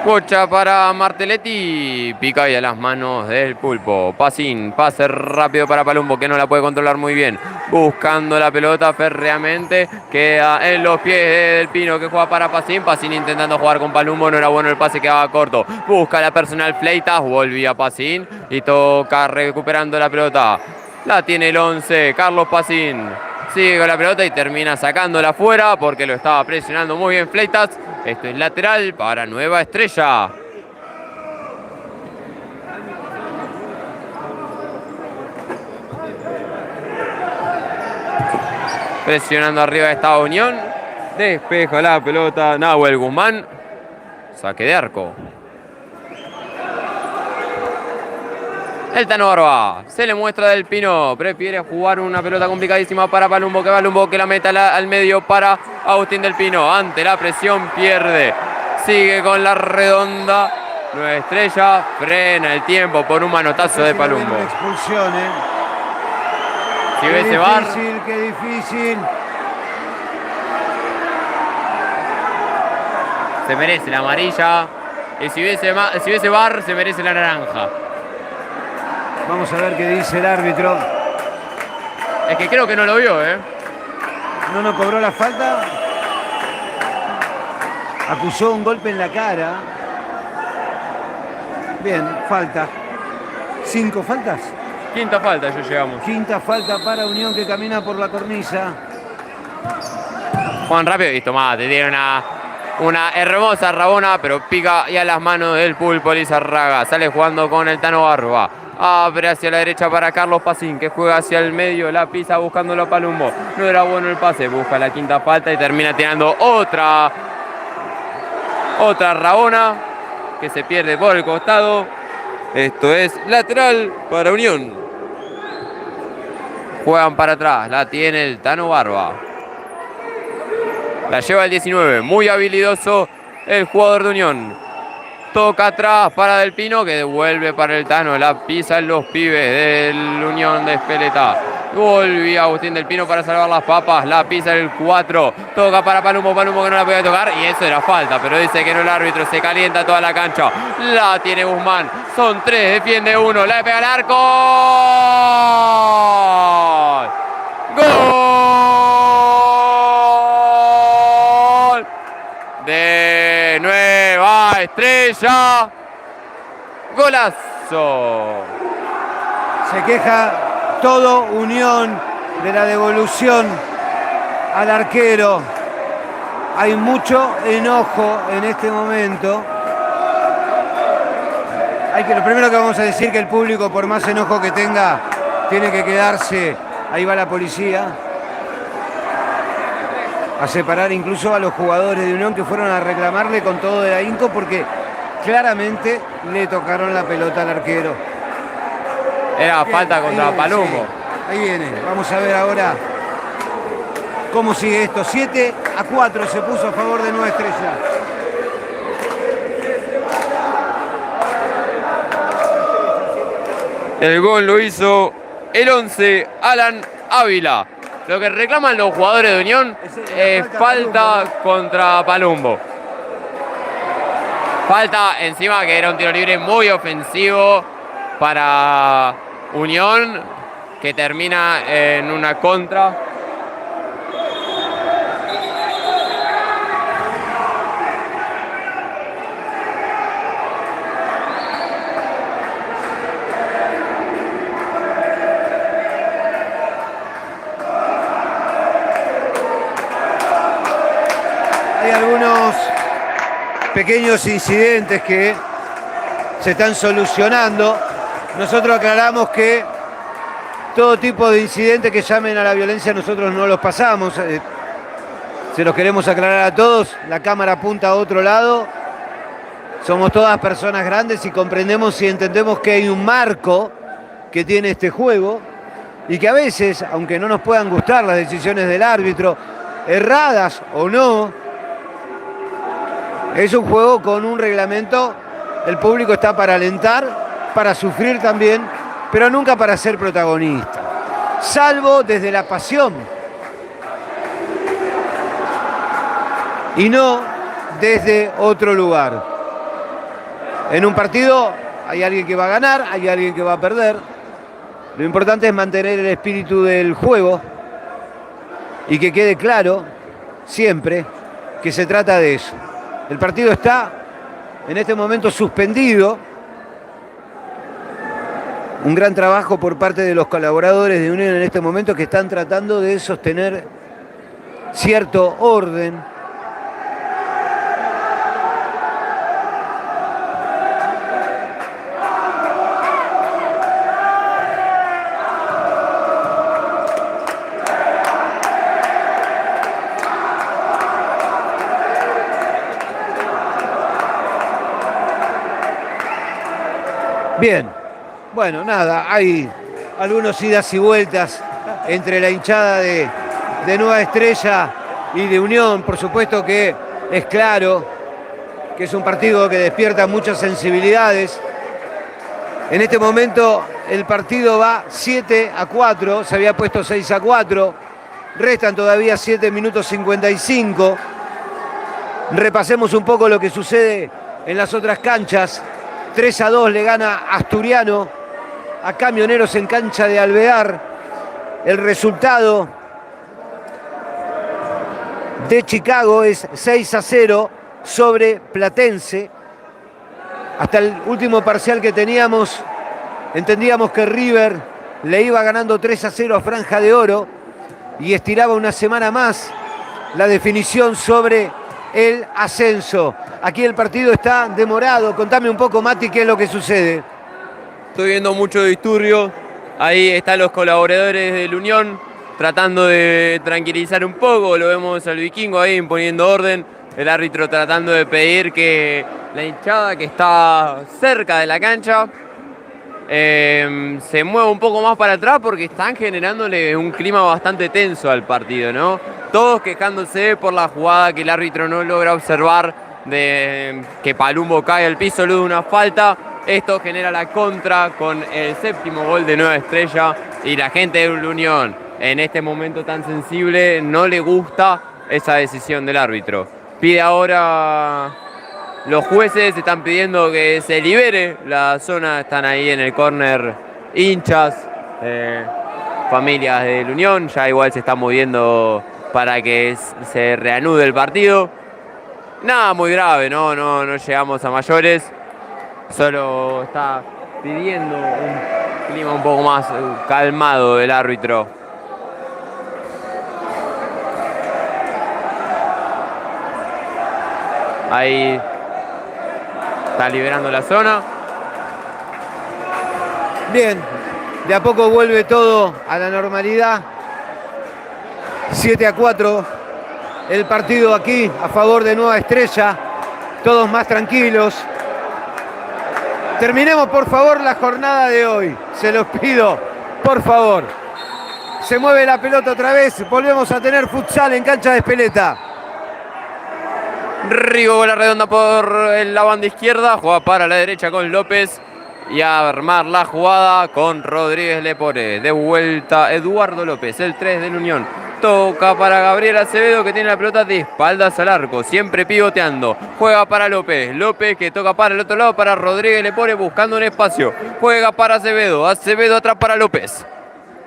Bocha para Martelletti. Pica ahí a las manos del Pulpo. Pacín. Pase rápido para Palumbo que no la puede controlar muy bien. Buscando la pelota férreamente. Queda en los pies del Pino que juega para Pacín. Pacín intentando jugar con Palumbo. No era bueno el pase, quedaba corto. Busca la personal Fleitas. Volvía Pacín. Y toca recuperando la pelota. La tiene el 11. Carlos Pacín. Sigue con la pelota y termina sacándola fuera porque lo estaba presionando muy bien Fleitas. Esto es lateral para Nueva Estrella. Presionando arriba esta Unión. Despeja la pelota Nahuel Guzmán. Saque de arco. El Tano Barba se le muestra del Pino. Prefiere jugar una pelota complicadísima para Palumbo. Que la meta al medio para Agustín del Pino. Ante la presión pierde. Sigue con la redonda. Nueva Estrella frena el tiempo por un manotazo de Palumbo. Expulsión, Si hubiese VAR. Qué difícil. Se merece la amarilla. Y si hubiese VAR, se merece la naranja. Vamos a ver qué dice el árbitro. Es que creo que no lo vio, ¿eh? No cobró la falta. Acusó un golpe en la cara. Bien, falta. 5 faltas. Quinta falta, ya llegamos. Quinta falta para Unión, que camina por la cornisa. Juan rápido y tomate. Tiene una hermosa rabona, pero pica y a las manos del Pulpo Lizarraga. Sale jugando con el Tano Barba. Abre hacia la derecha para Carlos Pacín, que juega hacia el medio, la pisa buscándolo a Palumbo. No era bueno el pase, busca la quinta falta y termina tirando otra rabona que se pierde por el costado. Esto es lateral para Unión. Juegan para atrás, la tiene el Tano Barba. La lleva el 19, muy habilidoso el jugador de Unión. Toca atrás para Del Pino, que devuelve para el Tano. La pisan los pibes del Unión de Espeleta. Volvía Agustín Del Pino para salvar las papas. La pisa el 4. Toca para Palumbo que no la podía tocar. Y eso era falta, pero dice que no el árbitro. Se calienta toda la cancha. La tiene Guzmán. Son 3, defiende 1. La pega al arco. ¡Gol! De Nueva Estrella. Golazo. Se queja todo Unión de la devolución al arquero. Hay mucho enojo en este momento. Lo primero que vamos a decir, que el público, por más enojo que tenga, tiene que quedarse. Ahí va la policía a separar incluso a los jugadores de Unión, que fueron a reclamarle con todo de ahínco, porque claramente le tocaron la pelota al arquero. Era falta contra Palumbo. Sí, ahí viene. Vamos a ver ahora cómo sigue esto. 7-4 se puso a favor de Nueva Estrella. El gol lo hizo el 11, Alan Ávila. Lo que reclaman los jugadores de Unión es falta contra Palumbo. Falta encima, que era un tiro libre muy ofensivo para Unión, que termina en una contra. Hay algunos pequeños incidentes que se están solucionando. Nosotros aclaramos que todo tipo de incidentes que llamen a la violencia nosotros no los pasamos. Se los queremos aclarar a todos. La cámara apunta a otro lado. Somos todas personas grandes y comprendemos y entendemos que hay un marco que tiene este juego y que a veces, aunque no nos puedan gustar las decisiones del árbitro, erradas o no, es un juego con un reglamento. El público está para alentar, para sufrir también, pero nunca para ser protagonista. Salvo desde la pasión. Y no desde otro lugar. En un partido hay alguien que va a ganar, hay alguien que va a perder. Lo importante es mantener el espíritu del juego y que quede claro siempre que se trata de eso. El partido está en este momento suspendido. Un gran trabajo por parte de los colaboradores de Unión en este momento, que están tratando de sostener cierto orden. Bien, bueno, nada, hay algunos idas y vueltas entre la hinchada de Nueva Estrella y de Unión. Por supuesto que es claro que es un partido que despierta muchas sensibilidades. En este momento el partido va 7-4, se había puesto 6-4. Restan todavía 7 minutos 55. Repasemos un poco lo que sucede en las otras canchas. 3-2 le gana Asturiano a Camioneros en cancha de Alvear. El resultado de Chicago es 6-0 sobre Platense. Hasta el último parcial que teníamos, entendíamos que River le iba ganando 3-0 a Franja de Oro y estiraba una semana más la definición sobre el ascenso. Aquí el partido está demorado. Contame un poco, Mati, qué es lo que sucede. Estoy viendo mucho disturbio. Ahí están los colaboradores del Unión tratando de tranquilizar un poco. Lo vemos al Vikingo ahí imponiendo orden. El árbitro tratando de pedir que la hinchada que está cerca de la cancha se mueva un poco más para atrás porque están generándole un clima bastante tenso al partido, ¿no? Todos quejándose por la jugada que el árbitro no logra observar, de que Palumbo cae al piso luego de una falta. Esto genera la contra con el 7º gol de Nueva Estrella y la gente de la Unión en este momento tan sensible no le gusta esa decisión del árbitro. Pide ahora, los jueces están pidiendo que se libere la zona, están ahí en el córner hinchas, familias de la Unión, ya igual se están moviendo para que se reanude el partido. Nada muy grave, no llegamos a mayores, solo está pidiendo un clima un poco más calmado del árbitro. Ahí está liberando la zona. Bien, de a poco vuelve todo a la normalidad. 7-4 el partido aquí a favor de Nueva Estrella. Todos más tranquilos. Terminemos por favor la jornada de hoy. Se los pido, por favor. Se mueve la pelota otra vez. Volvemos a tener futsal en cancha de Espeleta. Rigo con la redonda por la banda izquierda, juega para la derecha con López y a armar la jugada con Rodríguez Lepore. De vuelta Eduardo López, el 3 de la Unión. Toca para Gabriel Acevedo que tiene la pelota de espaldas al arco, siempre pivoteando. Juega para López, López que toca para el otro lado para Rodríguez Lepore buscando un espacio. Juega para Acevedo, Acevedo atrás para López.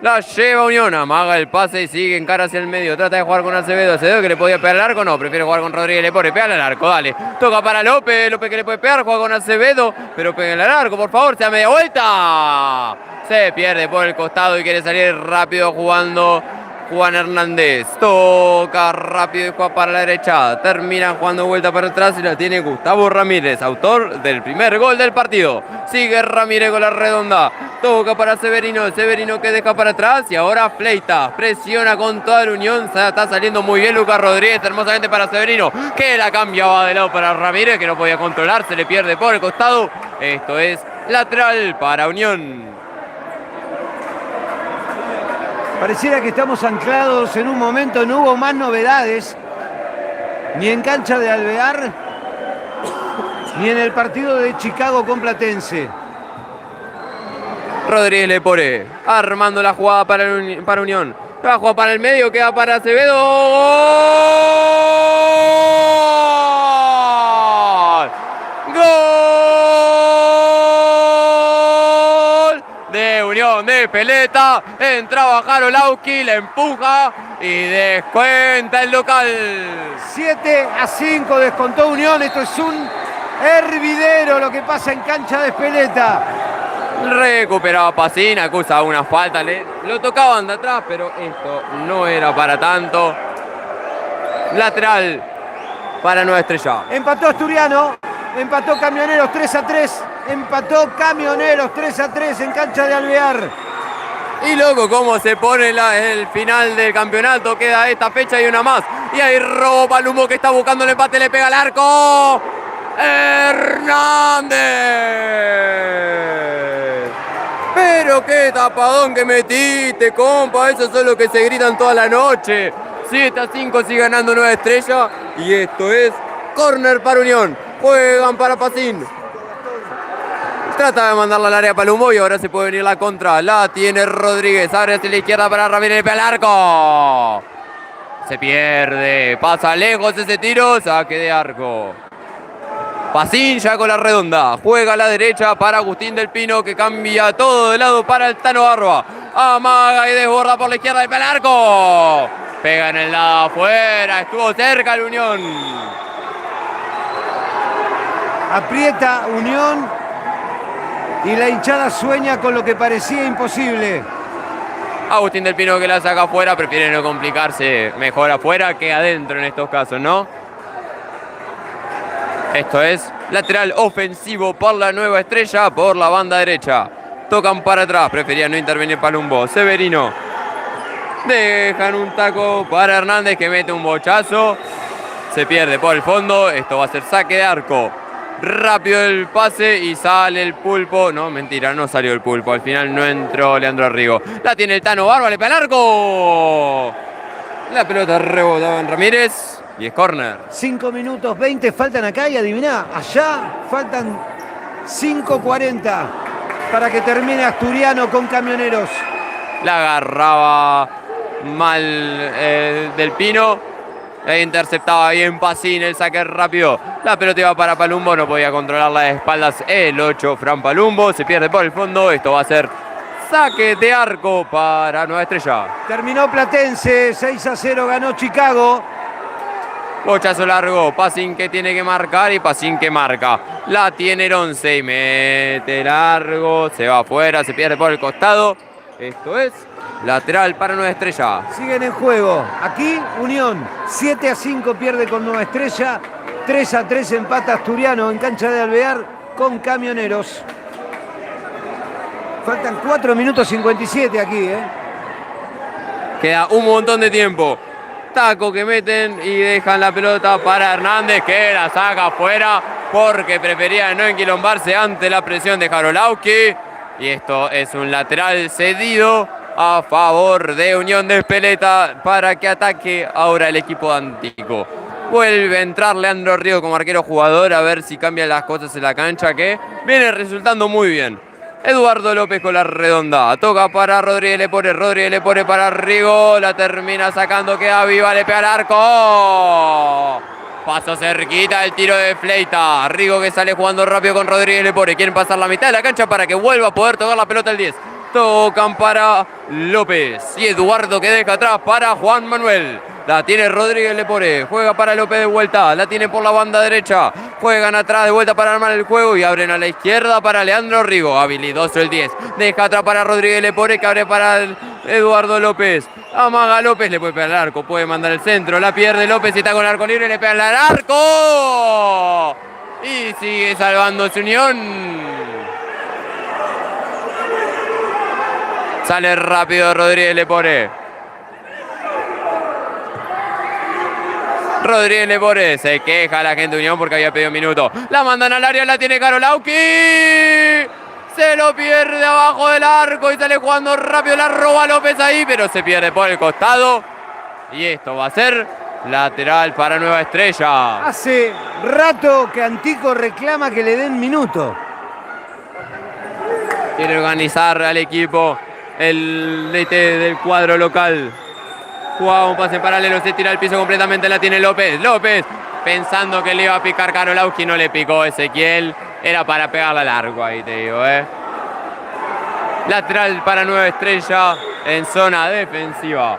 La lleva Unión, amaga el pase y sigue en cara hacia el medio. Trata de jugar con Acevedo. Acevedo que le podía pegar al arco. No, prefiere jugar con Rodríguez. Le pone, pega al arco, dale. Toca para López. López que le puede pegar. Juega con Acevedo. Pero pega al arco, por favor. Se da media vuelta. Se pierde por el costado y quiere salir rápido jugando Juan Hernández. Toca rápido y juega para la derecha. Termina jugando vuelta para atrás y la tiene Gustavo Ramírez, autor del primer gol del partido. Sigue Ramírez con la redonda. Toca para Severino. Severino que deja para atrás y ahora Fleita. Presiona con toda la Unión. Está saliendo muy bien Lucas Rodríguez. Hermosamente para Severino. Que la cambiaba de lado para Ramírez que no podía controlar. Se le pierde por el costado. Esto es lateral para Unión. Pareciera que estamos anclados en un momento, no hubo más novedades, ni en cancha de Alvear, ni en el partido de Chicago con Platense. Rodríguez Lepore, armando la jugada para Unión. La jugada para el medio, queda para Acevedo. ¡Gol! ¡Gol! De Unión de Espeleta, entraba Jarolauski, la empuja y descuenta el local. 7-5 descontó Unión, esto es un hervidero lo que pasa en cancha de Espeleta. Recuperaba Pacín, acusa una falta, lo tocaban de atrás, pero esto no era para tanto. Lateral para Nueva Estrella. Empató Asturiano, empató Camioneros 3-3. Empató Camioneros 3-3 en cancha de Alvear. Y loco, cómo se pone el final del campeonato. Queda esta fecha y una más. Y ahí robo Palumbo que está buscando el empate. Le pega al arco. Hernández. Pero qué tapadón que metiste, compa. Eso es lo que se gritan toda la noche. 7-5 sigue ganando Nueva Estrella. Y esto es córner para Unión. Juegan para Pacín. Trata de mandarla al área Palumbo y ahora se puede venir la contra. La tiene Rodríguez. Abre hacia la izquierda para Ramírez. El arco. Se pierde. Pasa lejos ese tiro. Saque de arco. Pacín ya con la redonda. Juega a la derecha para Agustín del Pino, que cambia todo de lado para el Tano Barba. Amaga y desborda por la izquierda el arco. Pega en el lado afuera. Estuvo cerca el Unión. Aprieta Unión y la hinchada sueña con lo que parecía imposible. Agustín del Pino que la saca afuera. Prefiere no complicarse. Mejor afuera que adentro en estos casos, ¿no? Esto es lateral ofensivo por la Nueva Estrella por la banda derecha. Tocan para atrás, prefería no intervenir Palumbo. Severino. Dejan un taco para Hernández que mete un bochazo. Se pierde por el fondo. Esto va a ser saque de arco. Rápido el pase y sale el Pulpo. No, mentira, no salió el Pulpo. Al final no entró Leandro Arrigo. La tiene el Tano Barba, le pega el arco. La pelota rebotaba en Ramírez. Y es córner. 5 minutos 20 faltan acá y adiviná, allá faltan 5:40 para que termine Asturiano con Camioneros. La agarraba mal del Pino. Interceptaba bien Pacín, el saque rápido. La pelota iba para Palumbo, no podía controlarla de espaldas el 8, Fran Palumbo. Se pierde por el fondo, esto va a ser saque de arco para Nueva Estrella. Terminó Platense, 6-0 ganó Chicago. Bochazo largo, Pacín que tiene que marcar y Pacín que marca. La tiene el 11 y mete largo, se va afuera, se pierde por el costado. Esto es lateral para Nueva Estrella. Siguen en juego. Aquí Unión 7-5 pierde con Nueva Estrella. 3-3 empata Asturiano en cancha de Alvear con Camioneros. Faltan 4 minutos 57 aquí, Queda un montón de tiempo. Taco que meten y dejan la pelota para Hernández, que la saca afuera porque prefería no enquilombarse ante la presión de Jarolauski. Y esto es un lateral cedido a favor de Unión de Espeleta para que ataque ahora el equipo de Antico. Vuelve a entrar Leandro Río como arquero jugador a ver si cambian las cosas en la cancha, que viene resultando muy bien. Eduardo López con la redonda. Toca para Rodríguez le pone para Rigo. La termina sacando, queda viva, le pega al arco. Pasó cerquita el tiro de Fleita. Rigo que sale jugando rápido con Rodríguez Lepore. Quieren pasar la mitad de la cancha para que vuelva a poder tocar la pelota el 10. Tocan para López. Y Eduardo que deja atrás para Juan Manuel. La tiene Rodríguez Lepore. Juega para López de vuelta. La tiene por la banda derecha. Juegan atrás de vuelta para armar el juego. Y abren a la izquierda para Leandro Rigo. Habilidoso el 10. Deja atrás para Rodríguez Lepore, que abre para Eduardo López. Amaga López. Le puede pegar al arco. Puede mandar el centro. La pierde López y está con el arco libre. Le pega al arco. Y sigue salvándose Unión. Sale rápido Rodríguez Lepore. Rodríguez Lepore, se queja la gente de Unión porque había pedido minuto. La mandan al área, la tiene Jarolauski. Se lo pierde abajo del arco y sale jugando rápido. La roba López ahí, pero se pierde por el costado. Y esto va a ser lateral para Nueva Estrella. Hace rato que Antico reclama que le den minuto. Quiere organizar al equipo el DT del cuadro local. Jugaba un pase paralelo, se tira al piso completamente, la tiene López. López, pensando que le iba a picar Jarolauski, no le picó Ezequiel. Era para pegarla largo ahí, te digo, Lateral para Nueva Estrella en zona defensiva.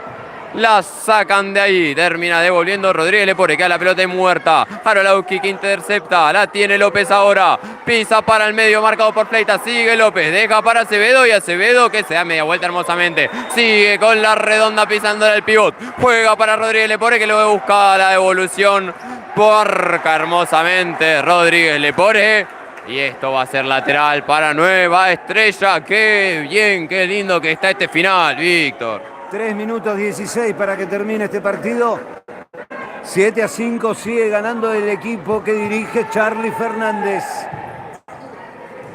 La sacan de ahí, termina devolviendo Rodríguez Lepore, queda la pelota muerta. Jarolauski que intercepta, la tiene López ahora. Pisa para el medio, marcado por Fleita. Sigue López, deja para Acevedo y Acevedo que se da media vuelta hermosamente. Sigue con la redonda pisándole el pivot. Juega para Rodríguez Lepore que luego busca la devolución. Porca hermosamente Rodríguez Lepore. Y esto va a ser lateral para Nueva Estrella. Qué bien, qué lindo que está este final, Víctor. 3 minutos 16 para que termine este partido. 7-5 sigue ganando el equipo que dirige Charly Fernández.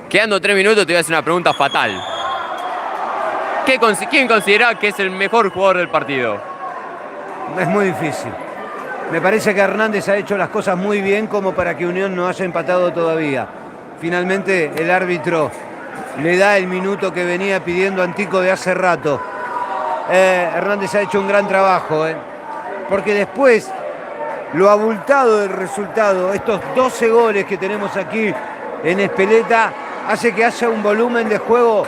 Quedando 3 minutos te voy a hacer una pregunta fatal. ¿Quién considera que es el mejor jugador del partido? Es muy difícil. Me parece que Hernández ha hecho las cosas muy bien como para que Unión no haya empatado todavía. finalmente el árbitro le da el minuto que venía pidiendo Antico de hace rato. Hernández ha hecho un gran trabajo, porque después lo abultado del resultado, estos 12 goles que tenemos aquí en Ezpeleta, hace que haya un volumen de juego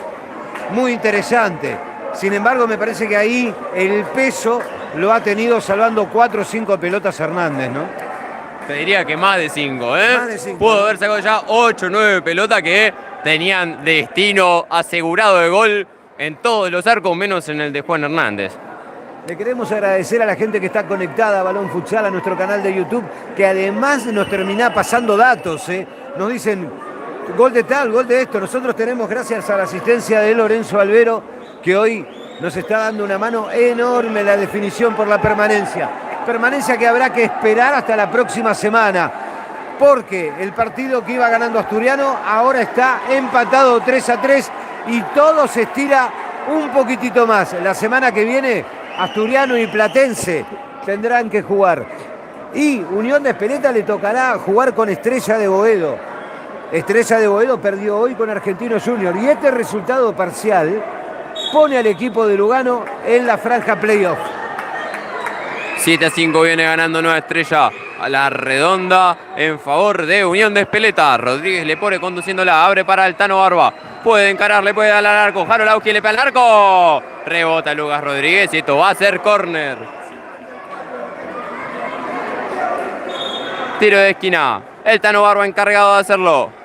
muy interesante. Sin embargo, me parece que ahí el peso lo ha tenido salvando 4 o 5 pelotas Hernández, ¿no? Te diría que más de 5, ¿eh? Más de 5. Pudo haber sacado ya 8 o 9 pelotas que tenían destino asegurado de gol en todos los arcos, menos en el de Juan Hernández. Le queremos agradecer a la gente que está conectada a Balón Futsal, a nuestro canal de YouTube, que además nos termina pasando datos, ¿eh? Nos dicen, gol de tal, gol de esto. Nosotros tenemos, gracias a la asistencia de Lorenzo Albero, que hoy nos está dando una mano enorme en la definición por la permanencia. Permanencia que habrá que esperar hasta la próxima semana, porque el partido que iba ganando Asturiano ahora está empatado 3-3 y todo se estira un poquitito más. La semana que viene Asturiano y Platense tendrán que jugar. Y Unión de Ezpeleta le tocará jugar con Estrella de Boedo. Estrella de Boedo perdió hoy con Argentinos Junior. Y este resultado parcial pone al equipo de Lugano en la franja playoff. 7-5 viene ganando Nueva Estrella a la redonda en favor de Unión de Ezpeleta. Rodríguez le pone conduciéndola, abre para Altano Barba. Puede encarar, le puede dar al arco. Jarolauski le pega al arco. Rebota Lucas Rodríguez y esto va a ser córner. Tiro de esquina. El Tano Barba encargado de hacerlo.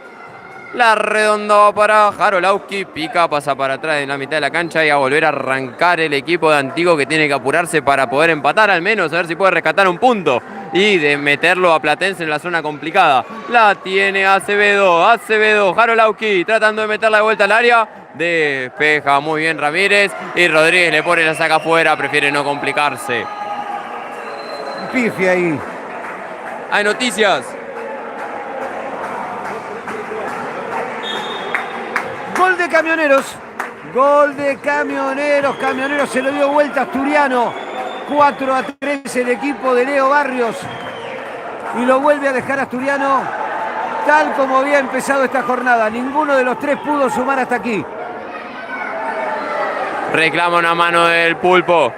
La redonda va para Jarolauski, pica, pasa para atrás en la mitad de la cancha y a volver a arrancar el equipo de Antico, que tiene que apurarse para poder empatar al menos, a ver si puede rescatar un punto y de meterlo a Platense en la zona complicada. La tiene Acevedo, Jarolauski tratando de meterla de vuelta al área, despeja muy bien Ramírez y Rodríguez le pone la saca afuera, prefiere no complicarse. Pifia ahí. Hay noticias. Gol de Camioneros. Gol de Camioneros. Camioneros se lo dio vuelta a Asturiano. 4-3 el equipo de Leo Barrios. Y lo vuelve a dejar Asturiano tal como había empezado esta jornada. Ninguno de los tres pudo sumar hasta aquí. Reclama una mano del Pulpo.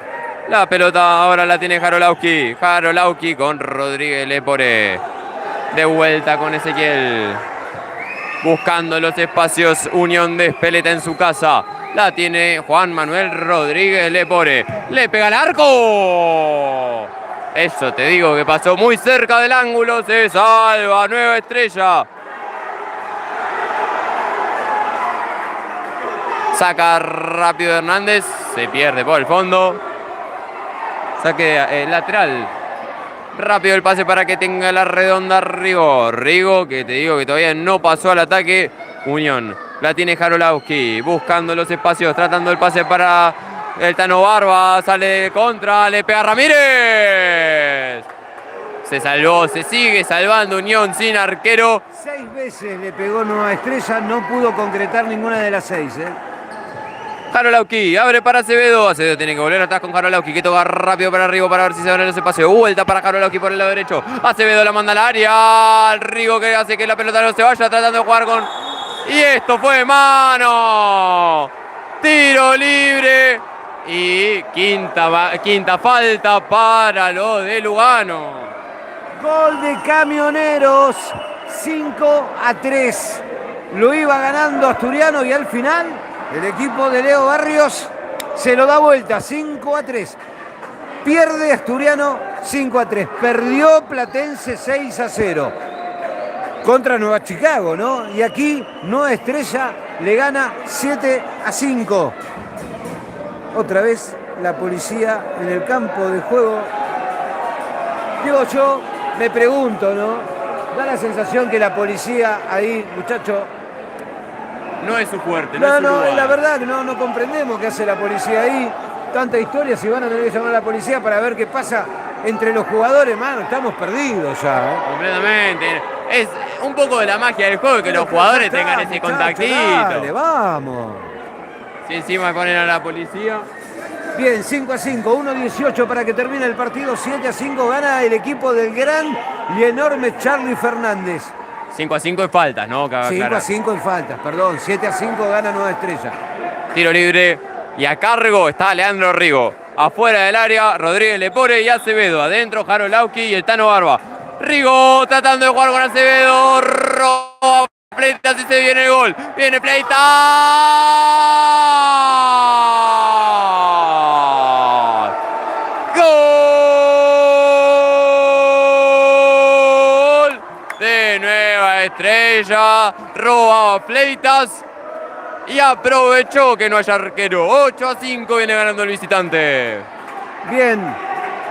La pelota ahora la tiene Jarolauski. Jarolauski con Rodríguez Lepore. De vuelta con Ezequiel. Buscando los espacios, Unión de Ezpeleta en su casa. La tiene Juan Manuel Rodríguez Lepore. Le pega al arco. Eso te digo que pasó muy cerca del ángulo. Se salva Nueva Estrella. Saca rápido Hernández. Se pierde por el fondo. Saque lateral. Rápido el pase para que tenga la redonda Rigo. Rigo, que te digo que todavía no pasó al ataque. Unión. La tiene Jarolauski. Buscando los espacios. Tratando el pase para el Tano Barba. Sale de contra. Le pega Ramírez. Se salvó. Se sigue salvando Unión sin arquero. 6 veces le pegó Nueva Estrella. No pudo concretar ninguna de las 6, Jarolauski abre para Acevedo. Acevedo tiene que volver atrás con Jarolauski, que toca rápido para Rigo para ver si se abre ese espacio. Vuelta para Jarolauski por el lado derecho. Acevedo la manda al área. Rigo que hace que la pelota no se vaya, tratando de jugar con... Y esto fue mano. Tiro libre. Y quinta falta para los de Lugano. Gol de Camioneros. 5-3. Lo iba ganando Asturiano y al final el equipo de Leo Barrios se lo da vuelta, 5-3. Pierde Asturiano 5-3. Perdió Platense 6-0 contra Nueva Chicago, ¿no? Y aquí Nueva Estrella le gana 7-5. Otra vez la policía en el campo de juego. Digo, yo me pregunto, ¿no? Da la sensación que la policía ahí, muchacho, no es su fuerte. No, es su lugar. la verdad que no comprendemos qué hace la policía ahí. Tanta historia, si van a tener que llamar a la policía para ver qué pasa entre los jugadores, mano, estamos perdidos ya. Completamente. Es un poco de la magia del juego que los jugadores tengan ese contactito. Dale, vamos. Si encima ponen a la policía. Bien, 5-5, 1-18 para que termine el partido, 7-5 gana el equipo del gran y enorme Charly Fernández. 5-5 en faltas, ¿no? 5-5 en faltas, perdón. 7-5 gana Nueva Estrella. Tiro libre y a cargo está Leandro Rigo. Afuera del área, Rodríguez Lepore y Acevedo. Adentro, Jaro Lauqui y el Tano Barba. Rigo tratando de jugar con Acevedo. Roba Fleitas y se viene el gol. Viene Fleitas. ¡Gol! De Nueva Estrella. Roba Fleitas. Y aprovechó que no haya arquero. 8-5 viene ganando el visitante. Bien,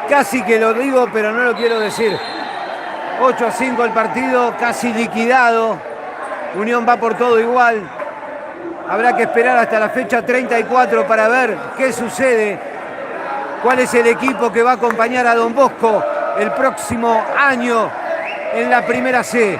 casi que lo digo, pero no lo quiero decir. 8-5 el partido, casi liquidado. Unión va por todo igual. Habrá que esperar hasta la fecha 34 para ver qué sucede. Cuál es el equipo que va a acompañar a Don Bosco el próximo año en la primera C.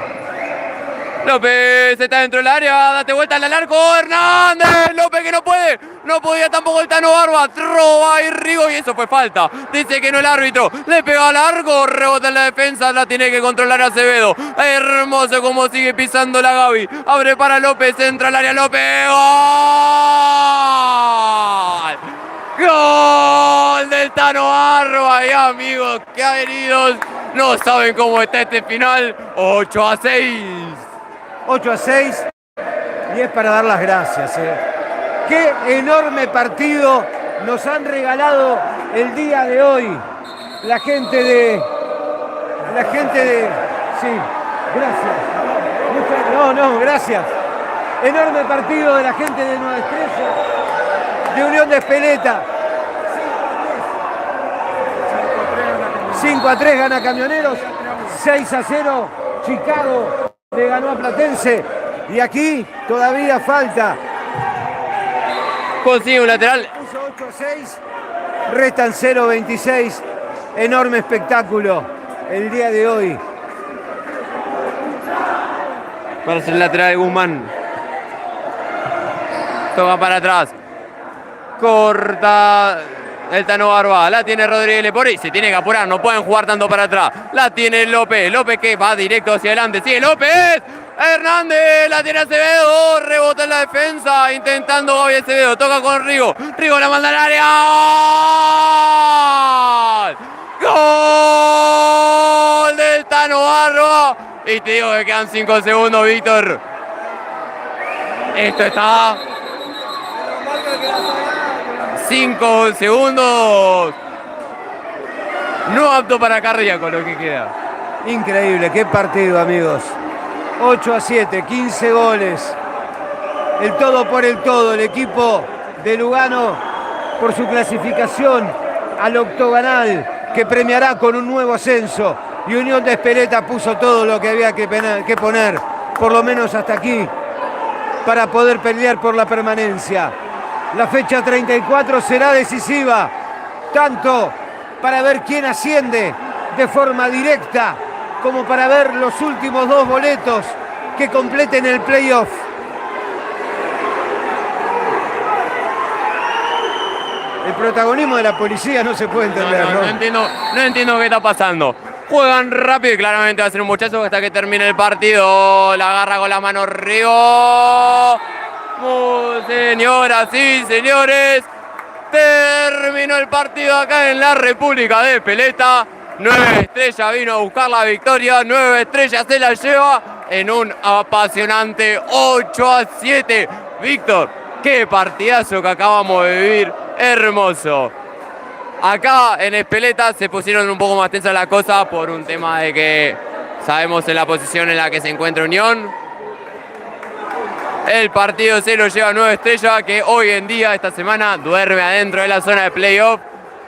López está dentro del área, date vuelta al arco, Hernández, López que no puede, no podía tampoco el Tano Barba, roba y Rigo y eso fue falta, dice que no el árbitro, le pega largo, rebota en la defensa, la tiene que controlar Acevedo, hermoso como sigue pisando la Gaby, abre para López, entra al área López, ¡gol! ¡Gol del Tano Barba! Y amigos, que heridos, no saben cómo está este final, 8-6. 8-6 y es para dar las gracias. Qué enorme partido nos han regalado el día de hoy la gente de sí, gracias. Gracias. Enorme partido de la gente de Nueva Estrella, de Unión de Espeleta. 5-3 gana Camioneros, 6-0 Chicago le ganó a Platense y aquí todavía falta. Consigue un lateral. 8-6, restan 0-26. Enorme espectáculo el día de hoy. Para ser lateral de Guzmán. Toca para atrás. Corta el Tano Barba, la tiene Rodríguez Lepore y se tiene que apurar, no pueden jugar tanto para atrás. La tiene López, López que va directo hacia adelante, sigue López, Hernández, la tiene Acevedo, rebota en la defensa, intentando Gaby Acevedo, toca con Rigo, Rigo la manda al área. ¡Gol del Tano Barba! Y te digo que quedan 5 segundos, Víctor. Esto está... 5 segundos. No apto para cardíaco lo que queda. Increíble, qué partido, amigos. 8-7, 15 goles. El todo por el todo. El equipo de Lugano por su clasificación al octogonal que premiará con un nuevo ascenso. Y Unión de Espeleta puso todo lo que había que poner, por lo menos hasta aquí, para poder pelear por la permanencia. La fecha 34 será decisiva, tanto para ver quién asciende de forma directa, como para ver los últimos 2 boletos que completen el playoff. El protagonismo de la policía no se puede entender, ¿no? No entiendo qué está pasando. Juegan rápido y claramente va a ser un muchacho hasta que termine el partido. La agarra con la mano Rigo. Señoras y señores, terminó el partido acá en la República de Espeleta. Nueva Estrella vino a buscar la victoria. Nueva Estrella se la lleva en un apasionante 8-7. Víctor, qué partidazo que acabamos de vivir. Hermoso. Acá en Espeleta se pusieron un poco más tensa la cosa por un tema de que sabemos en la posición en la que se encuentra Unión. El partido se lo lleva Nueva Estrella, que hoy en día, esta semana, duerme adentro de la zona de playoff,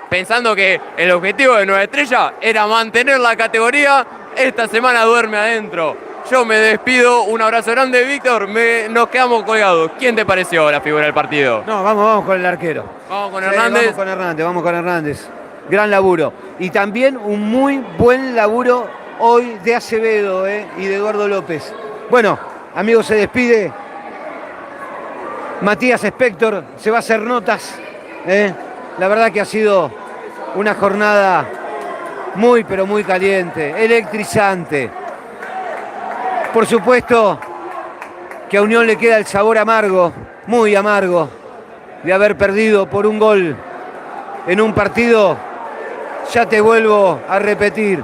pensando que el objetivo de Nueva Estrella era mantener la categoría. Esta semana duerme adentro. Yo me despido, un abrazo grande, Víctor, nos quedamos colgados. ¿Quién te pareció la figura del partido? No, vamos con el arquero. Vamos con Hernández. Vamos con Hernández. Gran laburo. Y también un muy buen laburo hoy de Acevedo y de Eduardo López. Bueno, amigos, se despide Matías Spector, se va a hacer notas. La verdad que ha sido una jornada muy, pero muy caliente, electrizante. Por supuesto que a Unión le queda el sabor amargo, muy amargo, de haber perdido por un gol en un partido. Ya te vuelvo a repetir,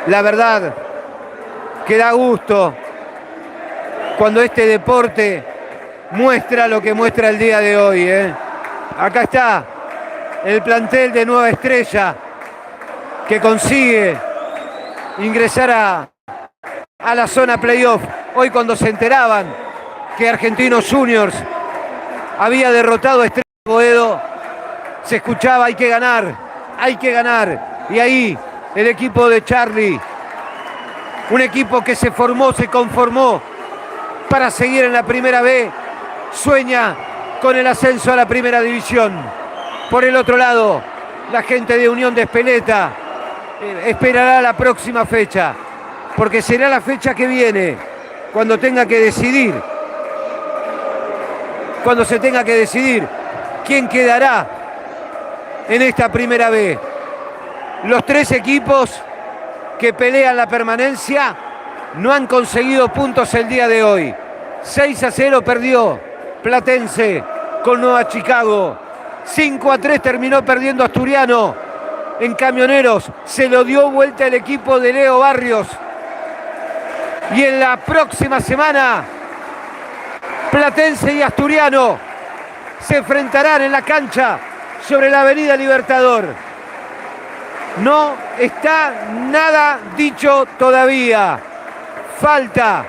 la verdad que da gusto cuando este deporte muestra lo que muestra el día de hoy, ¿eh? Acá está el plantel de Nueva Estrella que consigue ingresar a la zona playoff. Hoy, cuando se enteraban que Argentinos Juniors había derrotado a Estrella de Boedo, se escuchaba: hay que ganar, hay que ganar. Y ahí el equipo de Charlie, un equipo que se formó, se conformó para seguir en la primera B, sueña con el ascenso a la primera división. Por el otro lado, la gente de Unión de Espeleta esperará la próxima fecha, porque será la fecha que viene, cuando tenga que decidir, cuando se tenga que decidir quién quedará en esta primera B. Los tres equipos que pelean la permanencia no han conseguido puntos el día de hoy. 6-0 perdió Platense con Nueva Chicago. 5-3 terminó perdiendo Asturiano en Camioneros. Se lo dio vuelta el equipo de Leo Barrios. Y en la próxima semana, Platense y Asturiano se enfrentarán en la cancha sobre la Avenida Libertador. No está nada dicho todavía. Falta,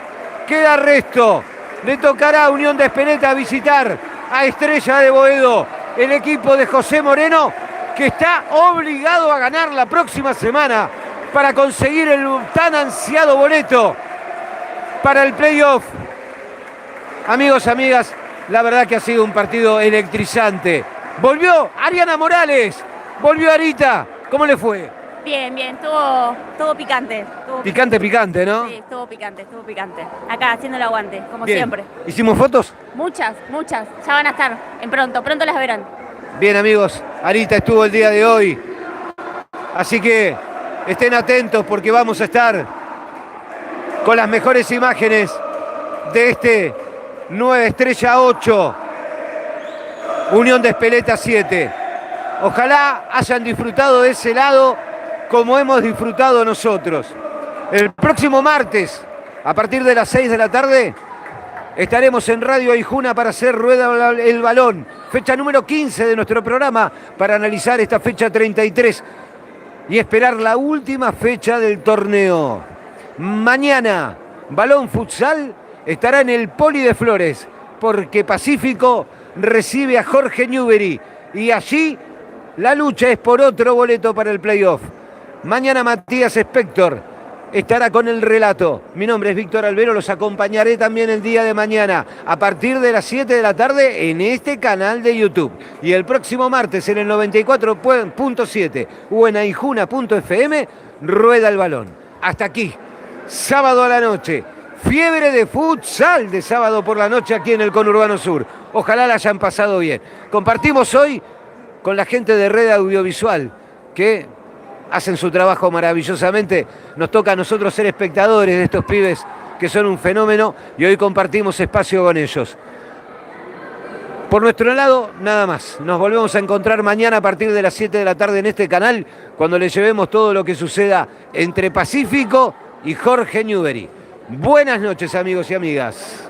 queda resto. Le tocará a Unión de Espeleta visitar a Estrella de Boedo, el equipo de José Moreno, que está obligado a ganar la próxima semana para conseguir el tan ansiado boleto para el playoff. Amigos, amigas, la verdad que ha sido un partido electrizante. Volvió Ariana Morales, volvió Arita. ¿Cómo le fue? Bien, bien, estuvo picante. Picante, ¿no? Sí, estuvo picante. Acá, haciendo el aguante, como Bien. siempre. ¿Hicimos fotos? Muchas. Ya van a estar pronto las verán. Bien, amigos, Arita estuvo el día de hoy. Así que estén atentos, porque vamos a estar con las mejores imágenes de este Nueva Estrella 8, Unión de Espeleta 7. Ojalá hayan disfrutado de ese lado como hemos disfrutado nosotros. El próximo martes, a partir de las 6 de la tarde, estaremos en Radio Aijuna para hacer Rueda el Balón, fecha número 15 de nuestro programa, para analizar esta fecha 33 y esperar la última fecha del torneo. Mañana, Balón Futsal estará en el Poli de Flores, porque Pacífico recibe a Jorge Newbery y allí la lucha es por otro boleto para el playoff. Mañana Matías Spector estará con el relato. Mi nombre es Víctor Albero, los acompañaré también el día de mañana a partir de las 7 de la tarde en este canal de YouTube. Y el próximo martes en el 94.7 o en aijuna.fm, Rueda el Balón. Hasta aquí, sábado a la noche. Fiebre de futsal de sábado por la noche aquí en el Conurbano Sur. Ojalá la hayan pasado bien. Compartimos hoy con la gente de Red Audiovisual, que hacen su trabajo maravillosamente. Nos toca a nosotros ser espectadores de estos pibes que son un fenómeno, y hoy compartimos espacio con ellos. Por nuestro lado, nada más. Nos volvemos a encontrar mañana a partir de las 7 de la tarde en este canal, cuando le llevemos todo lo que suceda entre Pacífico y Jorge Newbery. Buenas noches, amigos y amigas.